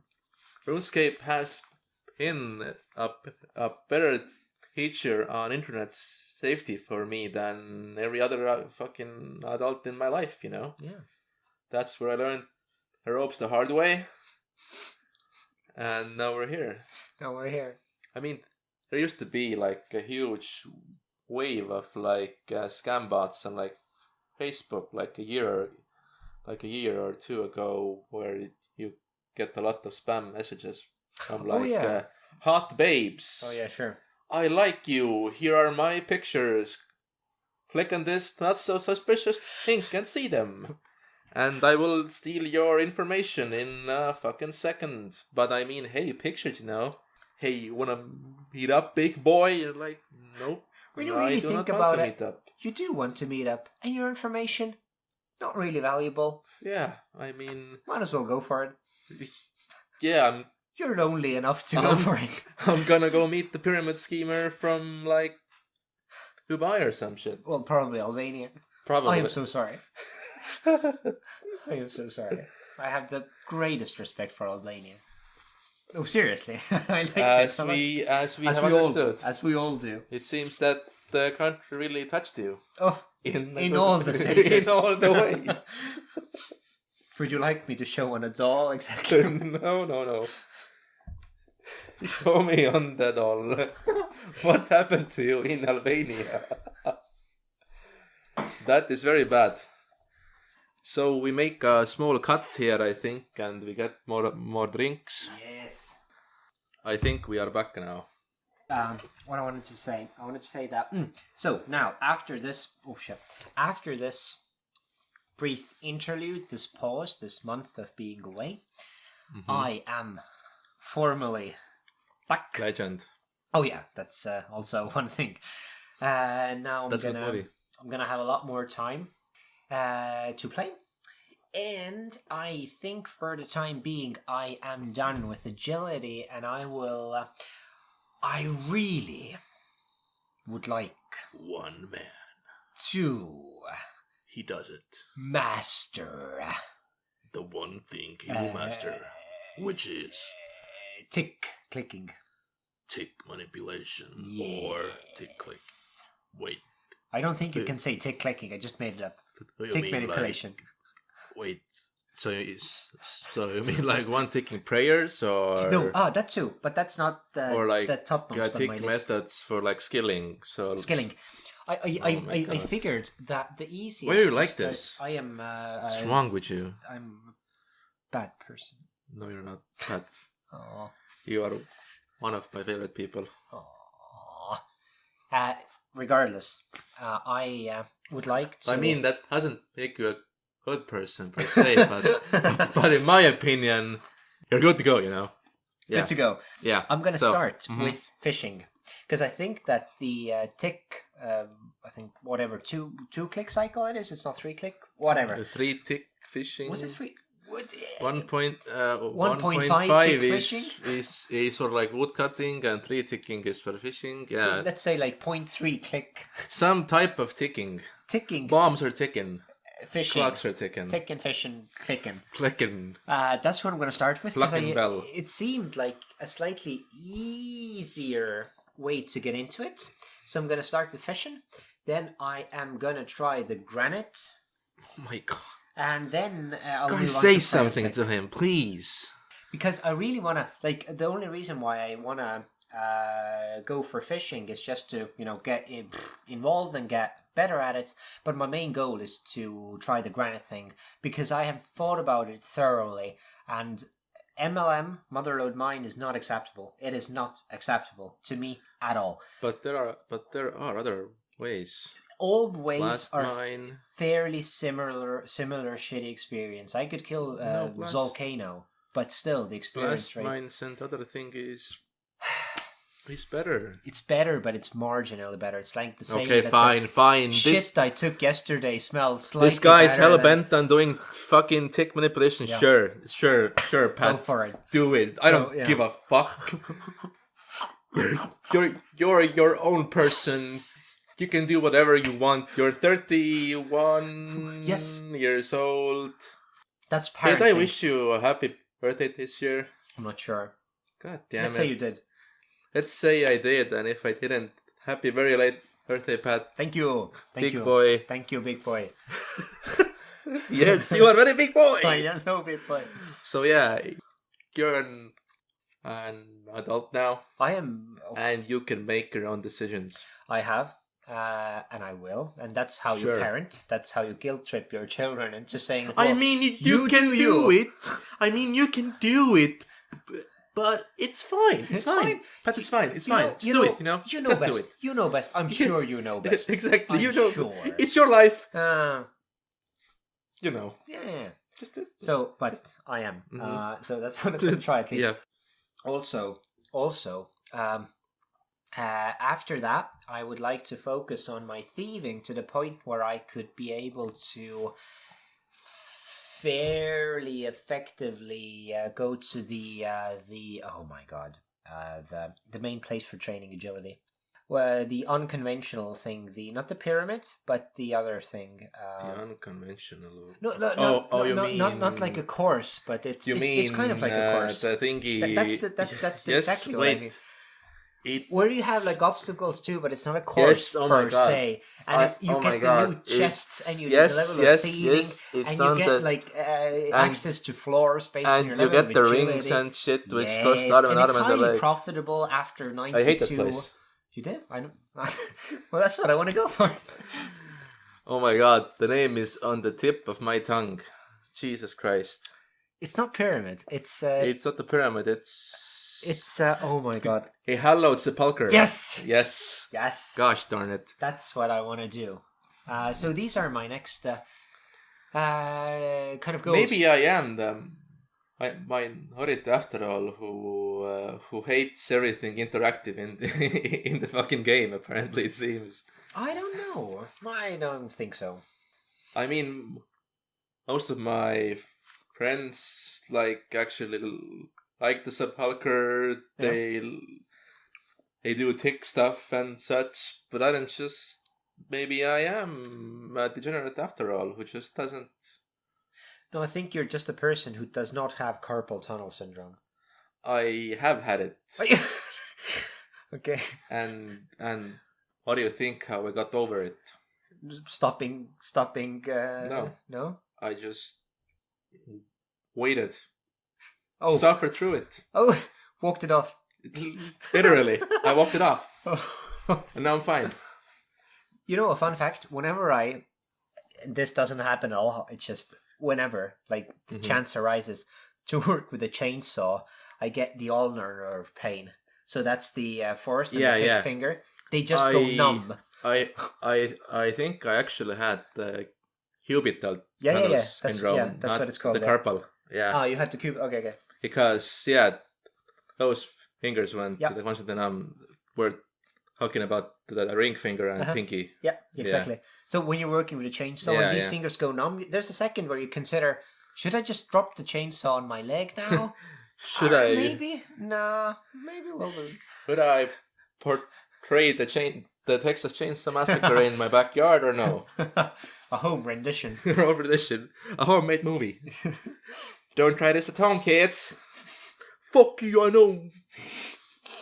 RuneScape has been a better teacher on internet safety for me than every other fucking adult in my life. You know. Yeah. That's where I learned the ropes the hard way. And now we're here. I mean, there used to be like a huge wave of like scam bots on like Facebook like a year or two ago, where you get a lot of spam messages from like hot babes. Oh yeah, sure. I like you. Here are my pictures. Click on this not so suspicious link and see them. And I will steal your information in a fucking second. But I mean, hey, pictures, you know. Hey, you wanna meet up, big boy? You're like, nope. When you really think about it, you do want to meet up, and your information, not really valuable. Yeah, I mean, might as well go for it. Yeah, you're lonely enough to go for it. I'm gonna go meet the pyramid schemer from like Dubai or some shit. Well, probably Albania. Probably. I am so sorry. I am so sorry. I have the greatest respect for Albania. Oh, seriously. I like as we have understood. As we all do. It seems that the country really touched you. Oh, in all the spaces. In all the ways. Would you like me to show on a doll exactly? No. Show me on the doll. What happened to you in Albania? That is very bad. So we make a small cut here, I think, and we get more drinks. Yes. I think we are back now. What I wanted to say that. So now, after this brief interlude, this pause, this month of being away, I am formally back. Legend. Oh yeah, that's also one thing. Now I'm gonna have a lot more time to play, and I think for the time being I am done with agility, and I will. I really would like one man to. He does it. Master. The one thing he will master, which is tick clicking. Tick manipulation or tick click. Wait. I don't think you can say tick clicking. I just made it up. Tick manipulation. Like, wait. So you mean like one ticking prayers or no? That too, but that's not the or like the topmost tick methods for like skilling. So skilling. I figured that the easiest. Why are you like this? I am. What's wrong with you? I'm a bad person. No, you're not. Pat. Oh. You are one of my favorite people. Regardless, I would like to. I mean, that doesn't make you a good person per se, but in my opinion, you're good to go. You know. Yeah. Good to go. Yeah. I'm gonna start with fishing. Because I think that the tick, I think whatever two click cycle it is. It's not 3 click. Whatever. 3 tick fishing. Was it 3? 1.5 tick fishing is sort of like wood cutting, and 3 ticking is for fishing. Yeah. So let's say like 0.3 click. Some type of ticking. Ticking. Bombs are ticking. Fishing. Clocks are ticking. Ticking, fishing, clicking. Clicking. That's what I'm going to start with. Bell. It seemed like a slightly easier way to get into it. So I'm going to start with fishing. Then I am going to try the granite. Oh my god. and then I'll move on Guys, to say private something play. to him, please. Because I really want to, like, the only reason why I want to go for fishing is just to, get involved and get better at it. But my main goal is to try the granite thing, because I have thought about it thoroughly, and MLM, Motherload Mine, is not acceptable. It is not acceptable to me at all. But there are other ways. All ways Blast are mine. fairly similar shitty experience. I could kill Volcano, but still the experience Blast rate. mines and other thing is better. It's better, but it's marginally better. It's like the same. Okay, fine. Shit I took yesterday smells slightly This guy's better hella than... bent on doing fucking tick manipulation. Yeah. Sure, Pat. Go for it. Do it. I don't give a fuck. You're your own person. You can do whatever you want. You're 31 years old. That's parenting. Did I wish you a happy birthday this year? I'm not sure. God damn Let's it. say you did. Let's say I did, and if I didn't, happy very late birthday, Pat. Thank you. Big boy. Thank you, big boy. Yes, you are very big boy. I am so big boy. So yeah, you're an adult now. I am. And you can make your own decisions. I have. And I will, and that's how you parent. That's how you guilt trip your children into saying. Well, I mean, you can do it. I mean, you can do it, but it's fine. It's fine. But it's fine. It's fine. Just do it. You know Just best. do it. You know best. I'm sure you know best. Exactly. I'm you know. Sure. It's your life. Yeah. Just do it. So, but I am. So that's what I'm gonna try at least. Yeah. Also, after that, I would like to focus on my thieving to the point where I could be able to fairly effectively go to the oh my god, the main place for training agility, where the unconventional thing, not the pyramid, but the other thing. The unconventional. No, you mean not like a course, but it's kind of like a course. The thingy. That's yes, exactly wait. what I mean. Where you have like obstacles too, but it's not a course yes, per se, and you get the new chests and you get the level of thieving, and you get like access to floor space, and your you level get of the agility. rings and shit, which yes, cost and it's highly profitable after 92. I hate that place. You did? I know. Well, that's what I want to go for. Oh my god, the name is on the tip of my tongue. Jesus Christ! It's not pyramid. It's not the pyramid. It's oh my god. A hallowed sepulcher. Yes. Gosh darn it. That's what I want to do. So these are my next kind of goals. Maybe I am the minority after all who hates everything interactive in the fucking game. Apparently, it seems. I don't know. I don't think so. I mean, most of my friends actually like the sepulcher. They do tick stuff and such, but I don't just. Maybe I am a degenerate after all, who just doesn't. No, I think you're just a person who does not have carpal tunnel syndrome. I have had it. Okay. And what do you think? How I got over it? Stopping. No. I just waited. Oh. Suffered through it. Oh, walked it off. Literally, I walked it off, and now I'm fine. You know, a fun fact. Whenever this doesn't happen at all. It's just whenever, like, the chance arises to work with a chainsaw, I get the ulnar nerve pain. So that's the fourth and the fifth finger. They just go numb. I think I actually had the cubital tunnel syndrome. That's what it's called. The carpal. Yeah. Oh, you had to okay. Because those fingers went to the constant numb. We're talking about the ring finger and pinky. Yeah, exactly. So when you're working with a chainsaw and these fingers go numb, there's a second where you consider, should I just drop the chainsaw on my leg now? Should I? Maybe. No. Maybe we'll do. Should I portray the Texas Chainsaw Massacre in my backyard or no? A home rendition. A homemade movie. Don't try this at home, kids. Fuck you, I know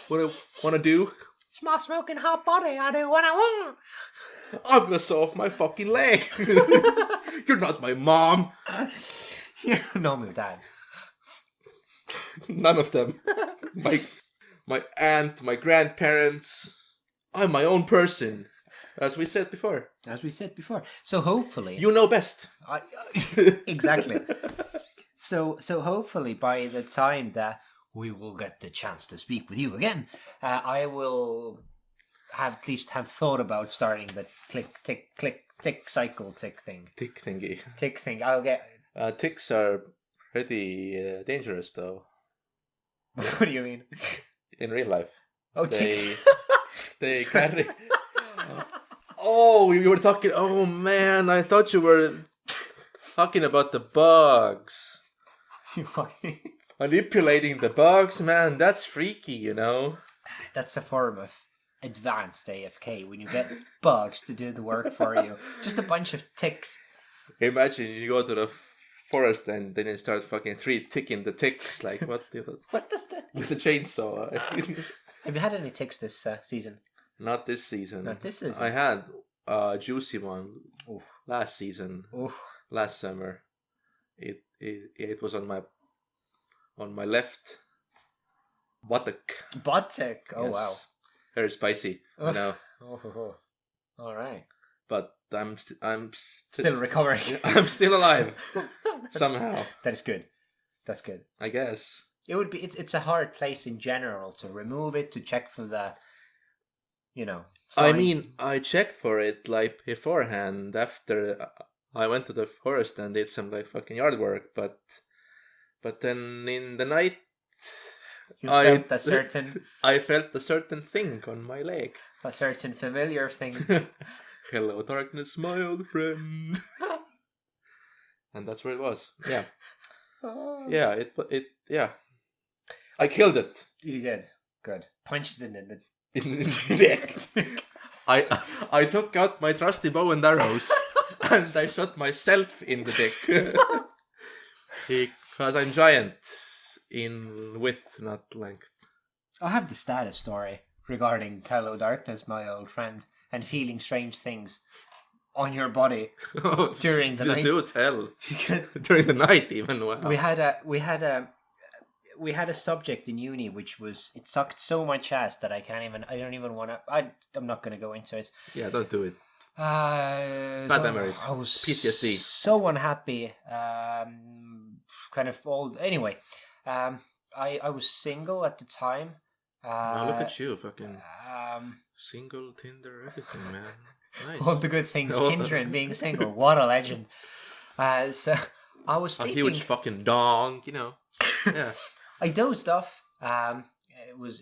what I want to do. It's my smoking hot body. I do what I want. I'm gonna saw off my fucking leg. You're not my mom. No, my dad. None of them. My aunt, my grandparents. I'm my own person. As we said before. So hopefully... You know best. Exactly. So hopefully by the time that we will get the chance to speak with you again, I will at least have thought about starting the click, tick, click, tick, cycle, tick thing. Tick thingy. Tick thing. I'll get... Ticks are pretty dangerous, though. What do you mean? In real life. Oh, ticks. They carry... Oh, we were talking... Oh, man, I thought you were talking about the bugs. You fucking... Manipulating the bugs, man, that's freaky, you know? That's a form of advanced AFK, when you get bugs to do the work for you. Just a bunch of ticks. Imagine you go to the forest and then you start fucking ticking the ticks. Like, what does that mean? With the chainsaw. Have you had any ticks this season? Not this season. Not this season? I had a juicy one Oof. last season. Oof. Last summer. It was on my left buttock. Buttock? Oh, yes. wow. Very spicy, you know. Oh. All right. But I'm still recovering. I'm still alive somehow. That is good. That's good. I guess it would be. It's a hard place in general to remove it, to check for the, signs. I mean, I checked for it like beforehand after I went to the forest and did some like fucking yard work, but then in the night I felt a certain thing on my leg. A certain familiar thing. Hello, darkness, my old friend. And that's where it was. Yeah. Yeah, yeah. I killed it. You did. Good. Punched it in the neck. I took out my trusty bow and arrows and I shot myself in the dick. Because I'm giant in width, not length. I have the status story regarding Hello Darkness, my old friend, and feeling strange things on your body during the night. Do tell. Because during the night, even. Wow. We had a subject in uni which was, it sucked so much ass that I'm not going to go into it. Yeah, don't do it. Bad memories. I was PTSD. So unhappy. Anyway, I was single at the time. Oh, look at you, fucking single, Tinder, everything, man. Nice. All the good things, Tinder and being single. What a legend. So I was thinking, a huge fucking dong, you know. Yeah. I dozed off. It was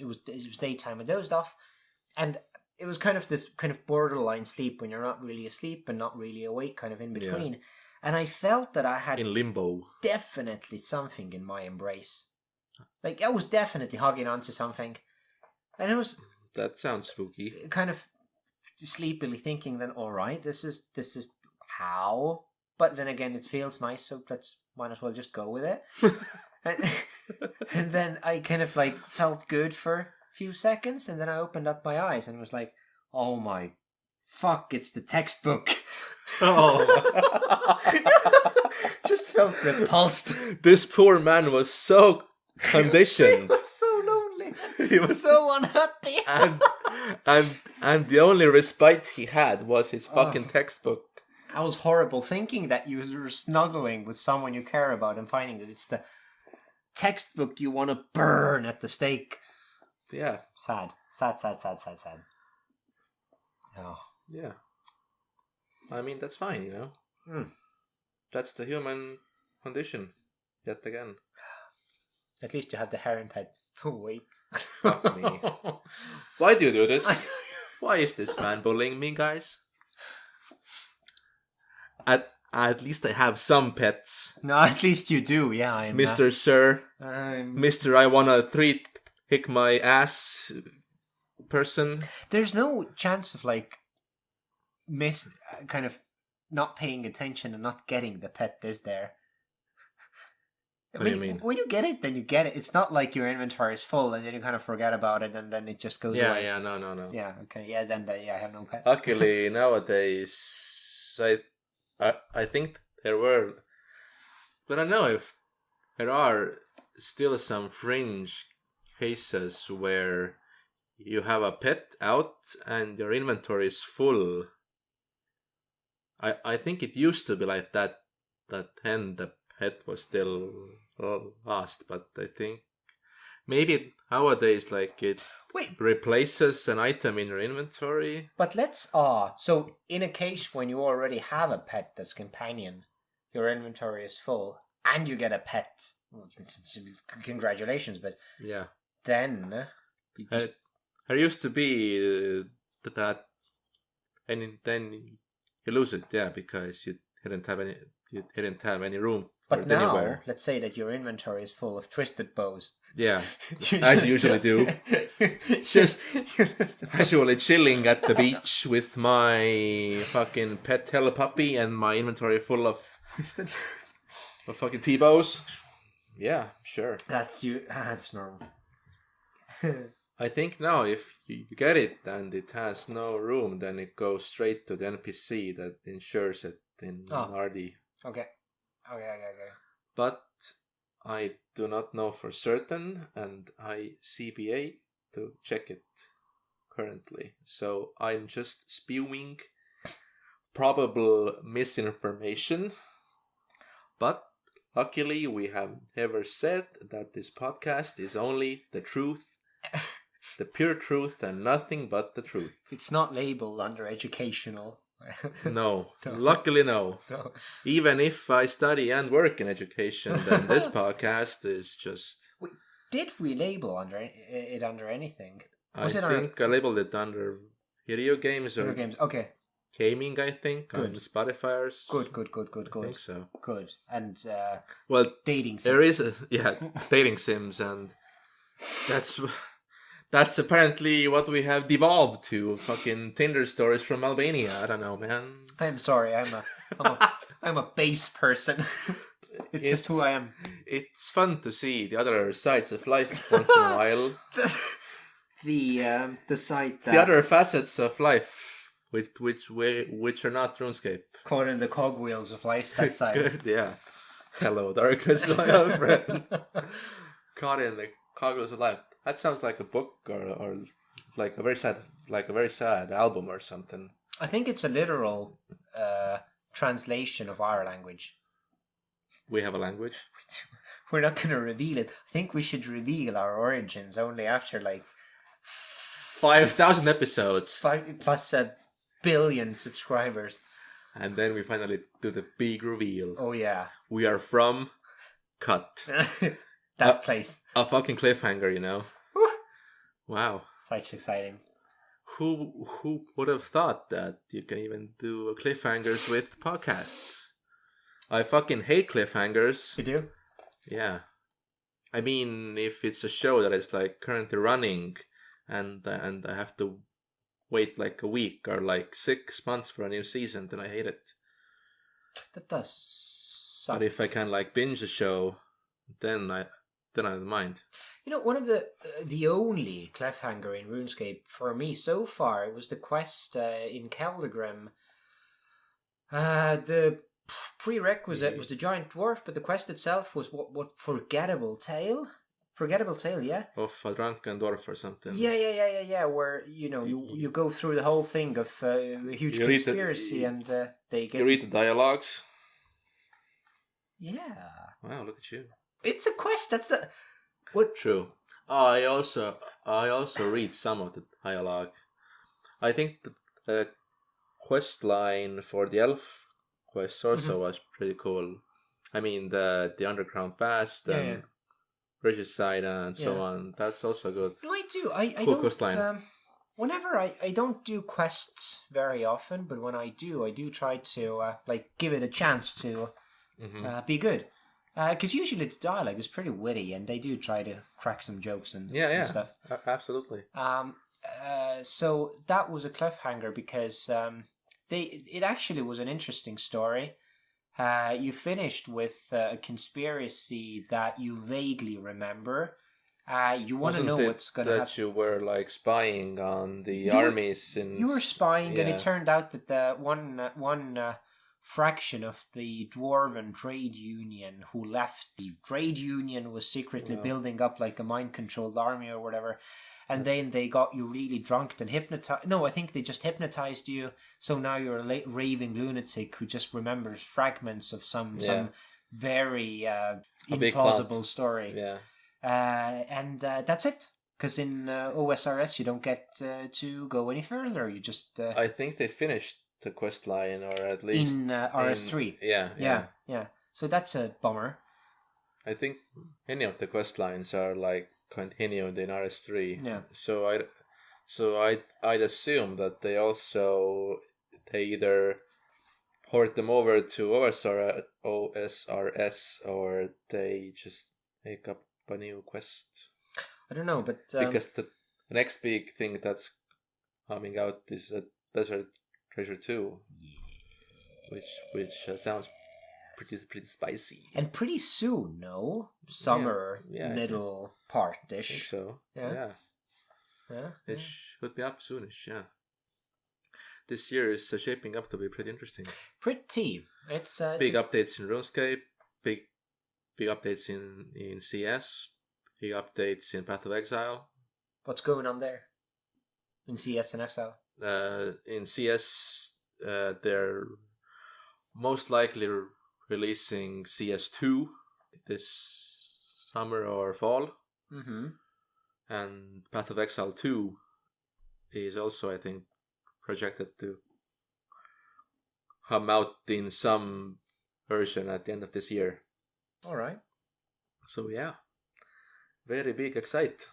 daytime. I dozed off, and it was kind of this kind of borderline sleep when you're not really asleep and not really awake, kind of in between. Yeah. And I felt that I had in limbo. Definitely something in my embrace. Like I was definitely hugging onto something, and it was. That sounds spooky. Kind of sleepily thinking, then, all right, this is how. But then again, it feels nice, so might as well just go with it. and then I kind of like felt good for a few seconds, and then I opened up my eyes and was like, oh my fuck, it's the textbook. Oh. Just felt repulsed. This poor man was so conditioned. He was so lonely. He was so unhappy. and the only respite he had was his fucking textbook. That was horrible, thinking that you were snuggling with someone you care about and finding that it's the textbook you want to burn at the stake. Yeah. Sad. Oh. Yeah. I mean, that's fine, you know. That's the human condition, yet again. At least you have the harem pet to wait. Fuck me. Why do you do this? Why is this man bullying me, guys? At least I have some pets. No, at least you do. Yeah, I'm Mr. Sir. Mr. I wanna hick my ass person. There's no chance of like kind of not paying attention and not getting the pet, is there? What do you mean? When you get it, then you get it. It's not like your inventory is full and then you kind of forget about it and then it just goes away. Yeah, no. Yeah, okay. Yeah, then I have no pets. Luckily, nowadays, I think there were, but I don't know if there are still some fringe cases where you have a pet out and your inventory is full. I think it used to be like that then the pet was still lost, but I think maybe nowadays like it Wait, replaces an item in your inventory. but let's so in a case when you already have a pet that's companion, your inventory is full, and you get a pet. Congratulations, but Yeah. then you just, There used to be that, and then you lose it, yeah, because you didn't have any room for but it now anywhere. let's say that your inventory is full of twisted bows. Yeah, as you usually do. Just casually chilling at the beach with my fucking pet hell puppy and my inventory full of twisted. fucking T-bows. Yeah, sure. That's you. That's normal. I think now if you get it and it has no room, then it goes straight to the NPC that insures it in RD. Okay. But I do not know for certain, and I CBA to check it currently. So I'm just spewing probable misinformation. But luckily, we have never said that this podcast is only the truth, the pure truth, and nothing but the truth. It's not labeled under educational. No. Luckily, no. Even if I study and work in education, then this podcast is just. Wait, did we label it under anything? I think I labeled it under video games or video games. Okay. Gaming, I think. Good. On Spotify's. Good. I think so. Good. And well, dating sims. There is dating sims, and that's apparently what we have devolved to. Fucking Tinder stories from Albania. I don't know, man. I'm sorry. I'm a base person. It's just who I am. It's fun to see the other sides of life once in a while. The side that the other facets of life. Which are not RuneScape. Caught in the cogwheels of life, that side. Good, yeah. Hello, darkness, my old friend. Caught in the cogwheels of life. That sounds like a book or like a very sad album or something. I think it's a literal translation of our language. We have a language. We're not going to reveal it. I think we should reveal our origins only after like 5,000 episodes. 5 plus a billion subscribers. And then we finally do the big reveal. Oh yeah. We are from Cut. That place. A fucking cliffhanger, you know. Wow. Such exciting. Who would have thought that you can even do cliffhangers with podcasts? I fucking hate cliffhangers. You do? Yeah. I mean, if it's a show that is like currently running and I have to wait like a week or like 6 months for a new season, then I hate it. That does suck. But if I can like binge a show, then I don't mind. You know, one of the only cliffhanger in RuneScape for me so far, it was the quest in Keldegrim. The prerequisite was the giant dwarf, but the quest itself was what Forgettable Tale? Forgettable Tale, yeah? Of a drunken dwarf or something. Yeah, where, you go through the whole thing of a huge conspiracy and they get... You read the dialogues? Yeah. Wow, look at you. It's a quest, that's the... What? True. I also read some of the dialogue. I think the quest line for the elf quest also was pretty cool. I mean the underground past and British side and so on. That's also good. No, I do. I cool don't. Quest line. Whenever I don't do quests very often, but when I do try to give it a chance to be good. Because usually the dialogue is pretty witty, and they do try to crack some jokes and stuff. Absolutely. So that was a cliffhanger because it actually was an interesting story. You finished with a conspiracy that you vaguely remember. You want to know what's going to happen. That you were like spying on the armies in. You were spying, and it turned out that the one fraction of the dwarven trade union who left. The trade union was secretly building up like a mind-controlled army or whatever. And then they got you really drunk and hypnotized. No, I think they just hypnotized you. So now you're a raving lunatic who just remembers fragments of some very implausible story. Yeah. And that's it. Because in OSRS you don't get to go any further. You just... I think they finished the quest line, or at least... In RS3. Yeah. So that's a bummer. I think any of the quest lines are like continued in RS3. Yeah. So I'd assume that they either port them over to OSRS or they just make up a new quest. I don't know, but because the next big thing that's coming out is a Desert Treasure 2, which sounds pretty spicy and pretty soon. No, summer middle part-ish. I think so. Yeah. It should be up soonish. Yeah. This year is shaping up to be pretty interesting. It's big updates in RuneScape. Big updates in CS. Big updates in Path of Exile. What's going on there? In CS and Exile? In CS, they're most likely releasing CS2 this summer or fall. Mm-hmm. And Path of Exile 2 is also, I think, projected to come out in some version at the end of this year. All right. So, yeah. Very big excite.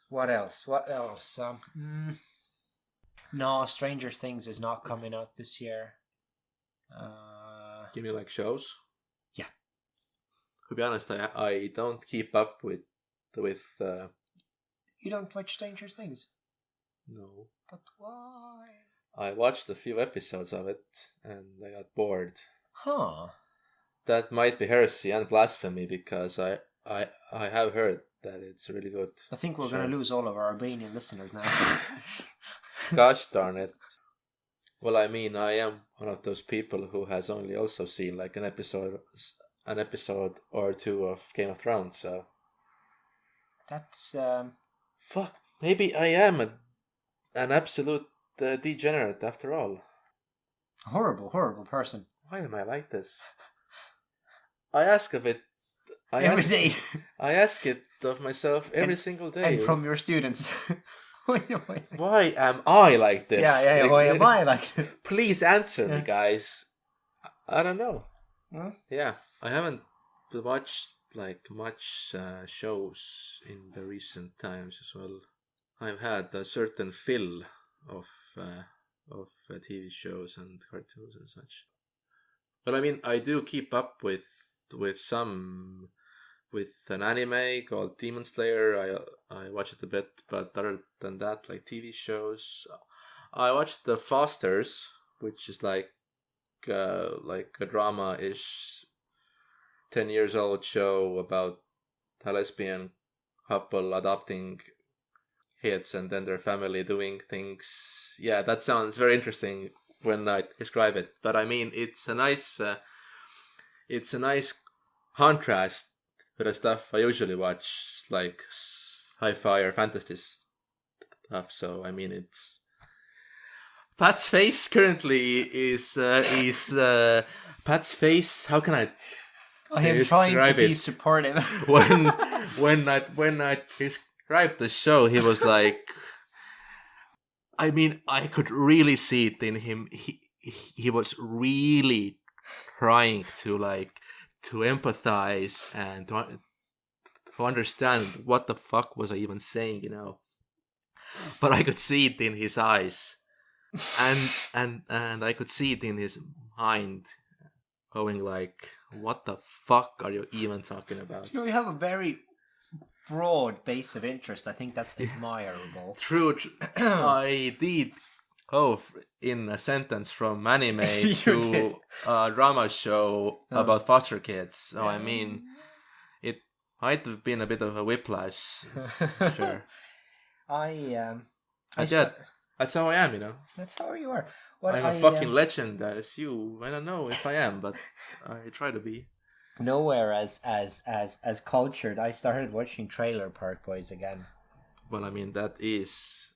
What else? No, Stranger Things is not coming out this year. Give me like shows? Yeah. To be honest, I don't keep up with You don't watch Stranger Things? No. But why? I watched a few episodes of it and I got bored. Huh. That might be heresy and blasphemy because I have heard that it's really good. I think we're going to lose all of our Albanian listeners now. Gosh darn it. Well, I mean, I am one of those people who has only also seen like an episode or two of Game of Thrones, so... That's, Fuck, maybe I am an absolute degenerate after all. Horrible person. Why am I like this? I ask of it... Every day. I ask it of myself every single day. And from your students. Why am I like this? Yeah, why am I like this? Please answer me, guys. I don't know. Huh? Yeah, I haven't watched like much shows in the recent times as well. I've had a certain fill of TV shows and cartoons and such. But I mean, I do keep up with an anime called Demon Slayer. I watch it a bit, but other than that, like TV shows, I watched The Fosters, which is like a drama-ish 10-year-old show about a lesbian couple adopting kids and then their family doing things. Yeah, that sounds very interesting when I describe it. But I mean, it's a nice contrast to the stuff I usually watch, like sci-fi or fantasy stuff. So I mean, it's Pat's face currently is Pat's face. How can I? I am trying to be supportive. when I described the show, he was like, I mean, I could really see it in him. He was really trying to empathize and to understand what the fuck was I even saying, you know. But I could see it in his eyes, and I could see it in his mind, going like, "What the fuck are you even talking about?" You have a very broad base of interest. I think that's admirable. True. I did go in a sentence from anime to a drama show about foster kids. So I mean, it might have been a bit of a whiplash. Sure. That's how I am, you know. That's how you are. I'm a fucking legend as you. I don't know if I am, but I try to be. Nowhere as cultured. I started watching Trailer Park Boys again. Well, I mean that is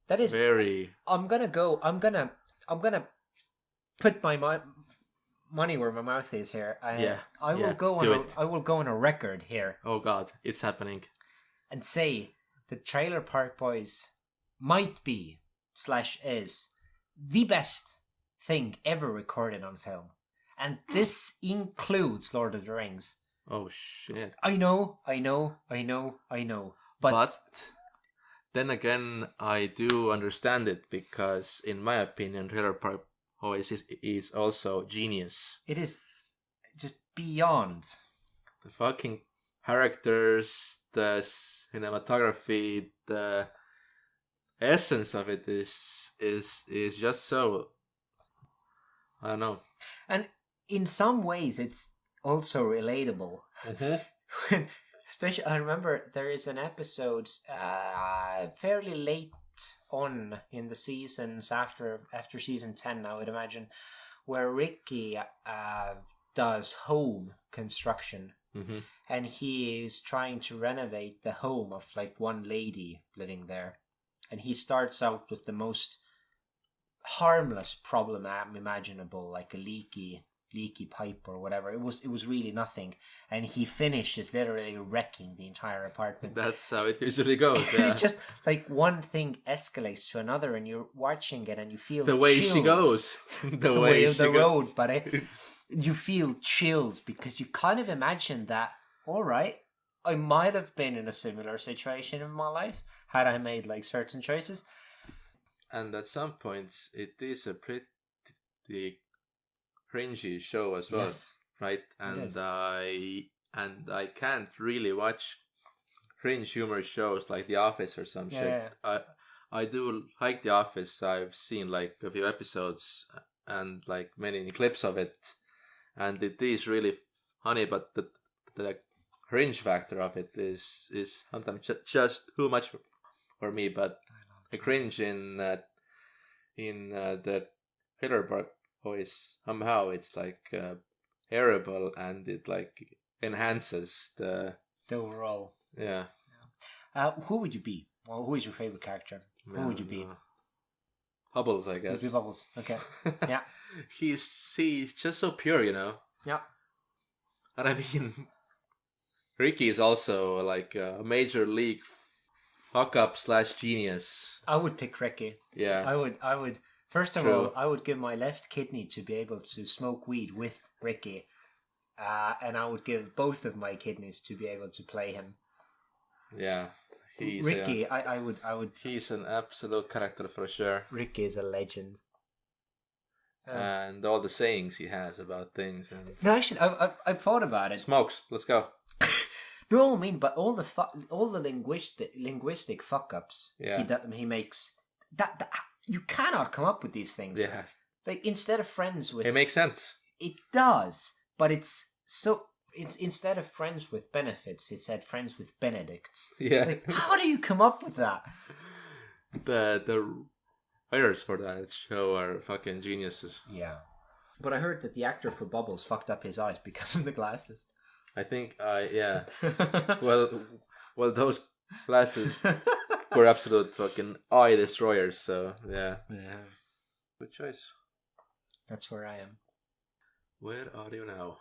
very. I'm gonna put my money where my mouth is here. I will go on a record here. Oh God, it's happening. And say the Trailer Park Boys might be / is the best thing ever recorded on film, and this includes Lord of the Rings. Oh shit! I know. But then again, I do understand it because, in my opinion, Trailer Park Boys is also genius. It is just beyond. The fucking characters, the cinematography, the essence of it is just so, I don't know. And in some ways, it's also relatable. Mm-hmm. Especially, I remember there is an episode fairly late on in the seasons after season 10, I would imagine, where Ricky does home construction. Mm-hmm. And he is trying to renovate the home of like one lady living there. And he starts out with the most harmless problem imaginable, like a leaky pipe or whatever. It was really nothing. And he finishes literally wrecking the entire apartment. That's how it usually goes. Yeah. It's just like one thing escalates to another, and you're watching it and you feel the way chills. She goes. the way of the road, but you feel chills because you kind of imagine that, all right, I might have been in a similar situation in my life had I made like certain choices. And at some points, it is a pretty cringy show as well, yes, right? And I can't really watch cringe humor shows like The Office or some shit. I do like The Office. I've seen like a few episodes and like many clips of it, and it is really funny. But the cringe factor of it is sometimes just too much for me. But the cringe in the Trailer Park Boys, somehow it's like terrible, and it like enhances the overall. Yeah. Who would you be? Well, who is your favorite character? Who would you be? Bubbles, I guess. You'd be Bubbles. Okay. Yeah. he's just so pure, you know. Yeah. And I mean, Ricky is also like a major league fuck up / genius. I would pick Ricky. Yeah. I would. First of all, I would give my left kidney to be able to smoke weed with Ricky, and I would give both of my kidneys to be able to play him. Yeah, he's Ricky. I would. He's an absolute character for sure. Ricky is a legend. And all the sayings he has about things. And no, actually, I've thought about it. Smokes. Let's go. No, I mean, but all the linguistic fuck ups he makes that you cannot come up with these things. Yeah. Like instead of friends with. It makes sense. It does, but it's instead of friends with benefits, it said friends with benedicts. Yeah. Like, how do you come up with that? The writers for that show are fucking geniuses. Yeah. But I heard that the actor for Bubbles fucked up his eyes because of the glasses. I think, yeah. well, those glasses were absolute fucking eye destroyers, so, yeah. Yeah. Good choice. That's where I am. Where are you now?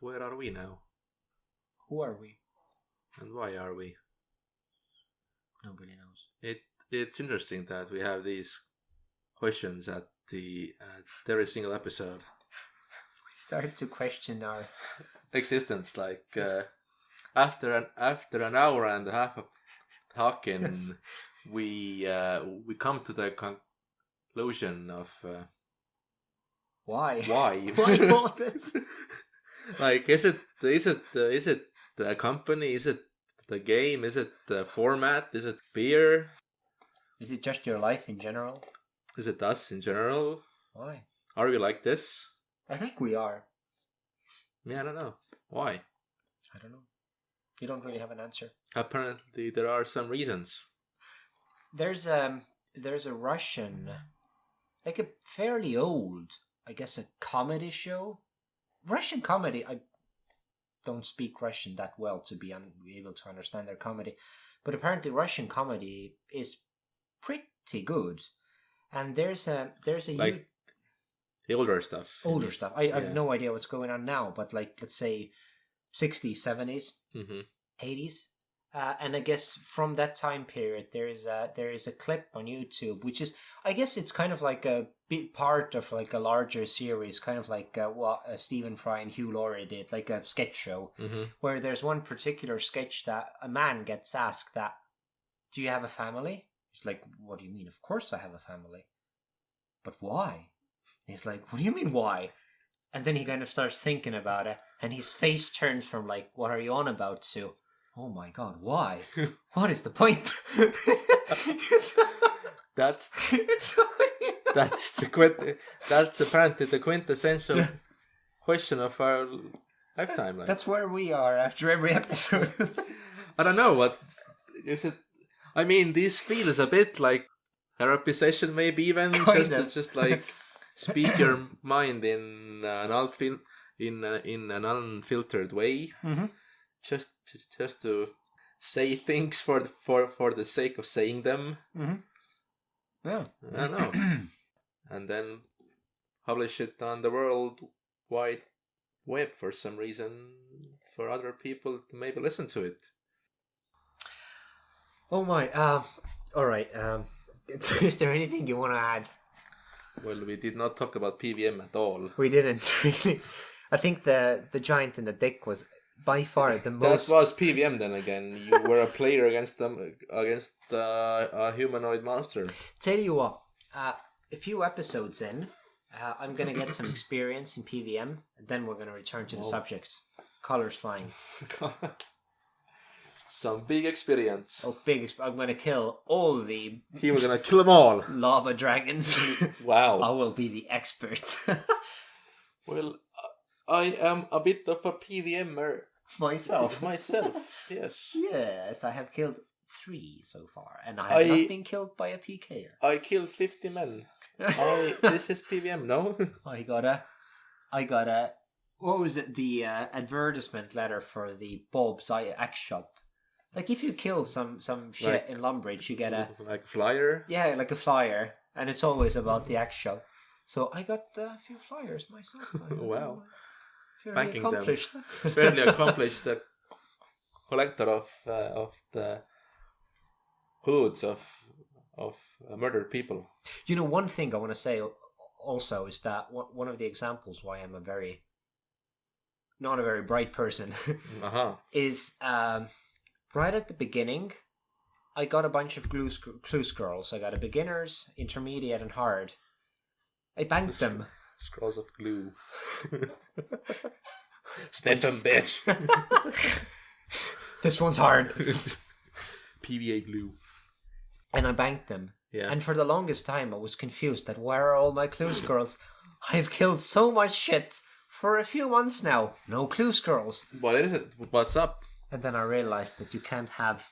Where are we now? Who are we? And why are we? Nobody knows. It's interesting that we have these questions at every single episode. We started to question our existence, like after an hour and a half of talking, yes. we come to the conclusion of why why all this. Like, is it the company? Is it the game? Is it the format? Is it beer? Is it just your life in general? Is it us in general? Why? Are we like this? I think we are. Yeah, I don't know. Why? I don't know. You don't really have an answer. Apparently, there are some reasons. There's there's a Russian, like a fairly old, I guess, a comedy show. Russian comedy. I don't speak Russian that well to be able to understand their comedy, but apparently Russian comedy is pretty good. And there's a Like the older stuff. older stuff. I have no idea what's going on now, but like let's say 60s, 70s, 80s. And I guess from that time period, there is a clip on YouTube, which is, I guess it's kind of like a bit part of like a larger series, kind of like what Stephen Fry and Hugh Laurie did, like a sketch show, where there's one particular sketch that a man gets asked that, "Do you have a family?" He's like, "What do you mean? Of course I have a family. But why?" He's like, "What do you mean why?" And then he kind of starts thinking about it, and his face turns from like, "What are you on about?" to, "Oh my god, why? What is the point?" That's It's that's apparently the quintessential question of our lifetime. Like. That's where we are after every episode. I don't know what is it. I mean, this feels a bit like therapy session, maybe even just like speak your mind in an unfiltered way. Just to say things for the sake of saying them. Yeah, I don't know. And then publish it on the World Wide Web for some reason, for other people to maybe listen to it. Oh my. All right. Is there anything you want to add? Well, we did not talk about PVM at all. We didn't really. I think the giant in the dick was by far the most. That was PVM then again. You were a player against a humanoid monster. Tell you what, a few episodes in, I'm going to get some experience in PVM, and then we're going to return to the subject. Colors flying. Some big experience. Oh, I'm going to kill all the... He was going to kill them all. Lava dragons. Wow. I will be the expert. Well, I am a bit of a PVMer. Myself, yes. Yes, I have killed 3 so far, and I have not been killed by a PKer. I killed 50 men. This is PVM, no? I got a what was it? The advertisement letter for the Bob's Axe Shop. Like if you kill some shit like, in Lumbridge, you get a like a flyer. Yeah, like a flyer, and it's always about the Axe Shop. So I got a few flyers myself. Wow. Fairly accomplished. Fairly accomplished collector of the hoods of murdered people. You know, one thing I want to say also is that one of the examples why I'm not a very bright person is right at the beginning, I got a bunch of clue scrolls. I got a beginners, intermediate, and hard. I banked them. Scrolls of glue. Sniff them, bitch. This one's hard. PVA glue. And I banked them. Yeah. And for the longest time, I was confused that where are all my clue scrolls? I've killed so much shit for a few months now. No clue scrolls. What is it? What's up? And then I realized that you can't have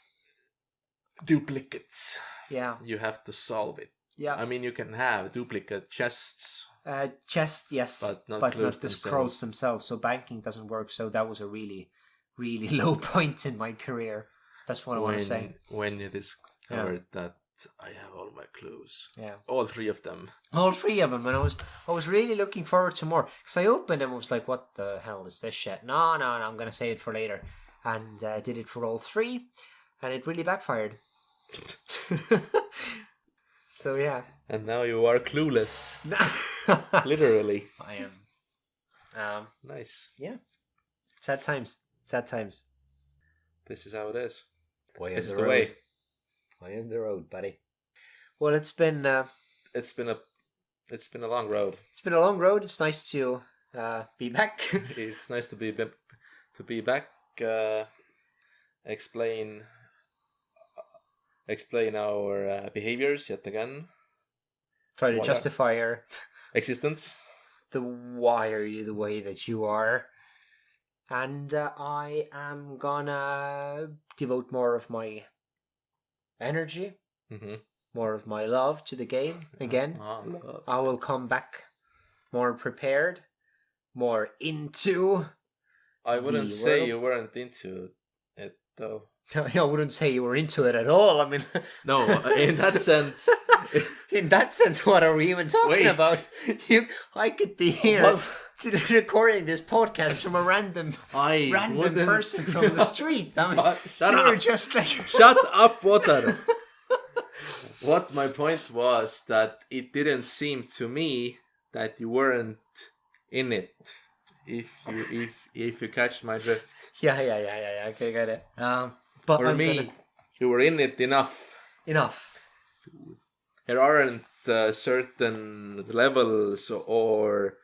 duplicates. Yeah. You have to solve it. Yeah. I mean, you can have duplicate chests. Chests, yes, but not the scrolls themselves. So banking doesn't work. So that was a really, really low point in my career. That's what I want to say. When you discovered that I have all my clues. Yeah. All 3 of them. All 3 of them. And I was really looking forward to more. Because I opened them and was like, what the hell is this shit? No, I'm going to save it for later. And I did it for all 3. And it really backfired. So yeah. And now you are clueless. Literally. I am. Nice. Yeah. Sad times. This is how it is. This is the way. I am the road, buddy. Well, it's been a long road. It's been a long road. It's nice to be back. It's nice to be back. Explain our behaviors yet again. Try to justify our existence. Why are you the way that you are? And I am gonna devote more of my energy more of my love to the game again. Love. I will come back more prepared, more into. I wouldn't the say world. you weren't into it, though. I wouldn't say you were into it at all. I mean, No, in that sense. in that sense, what are we even talking Wait. about? I could be here Well, recording this podcast from a random wouldn't- person from the street. I mean, Shut you were up. just like Shut up, Water. What my point was that it didn't seem to me that you weren't in it. If you catch my drift. yeah. Okay, got it. But For me, you were in it enough. enough. There aren't certain levels or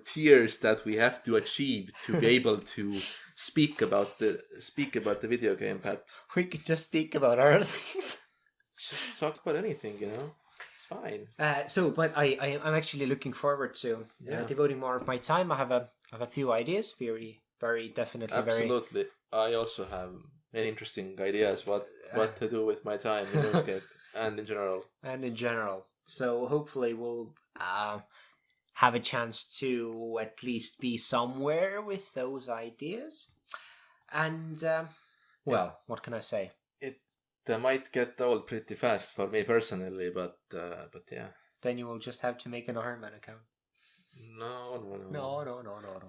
tiers that we have to achieve to be able to speak about the video game, Pat. We could just speak about other things. Just talk about anything, you know. It's fine. But I'm actually looking forward to devoting more of my time. I have a few ideas, very definitely. Absolutely. I also have many interesting ideas what to do with my time in RuneScape and in general. So hopefully we'll have a chance to at least be somewhere with those ideas. And what can I say? It might get old pretty fast for me personally, but yeah. Then you will just have to make an Iron Man account. No. No.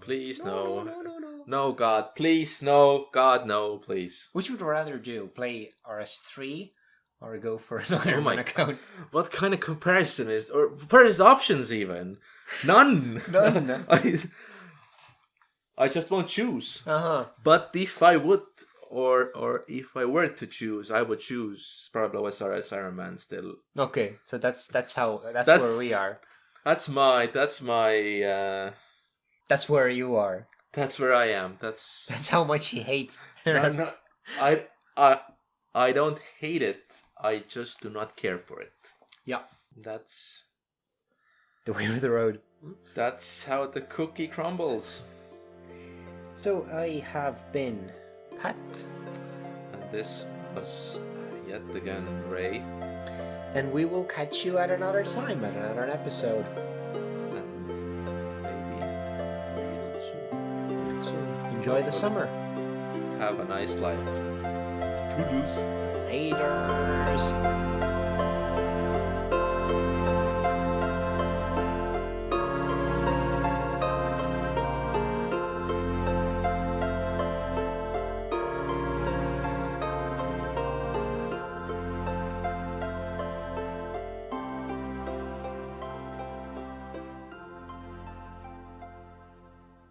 Please, no. No. No, God, please, no. God, no, please. Which would you rather do? Play RS3 or go for an Iron Man God. account? What kind of comparison is... Or first options, even? None. None. I just won't choose. Uh-huh. But if I would... Or if I were to choose, I would choose probably OSRS Iron Man still. Okay, so that's where we are. That's my That's where you are. That's where I am. That's how much he hates. No, I don't hate it. I just do not care for it. Yeah. That's the way of the road. That's how the cookie crumbles. So I have been Pat. And this was yet again Ray. And we will catch you at another time, at another episode. And maybe soon. Enjoy the summer. Have a nice life. Laters.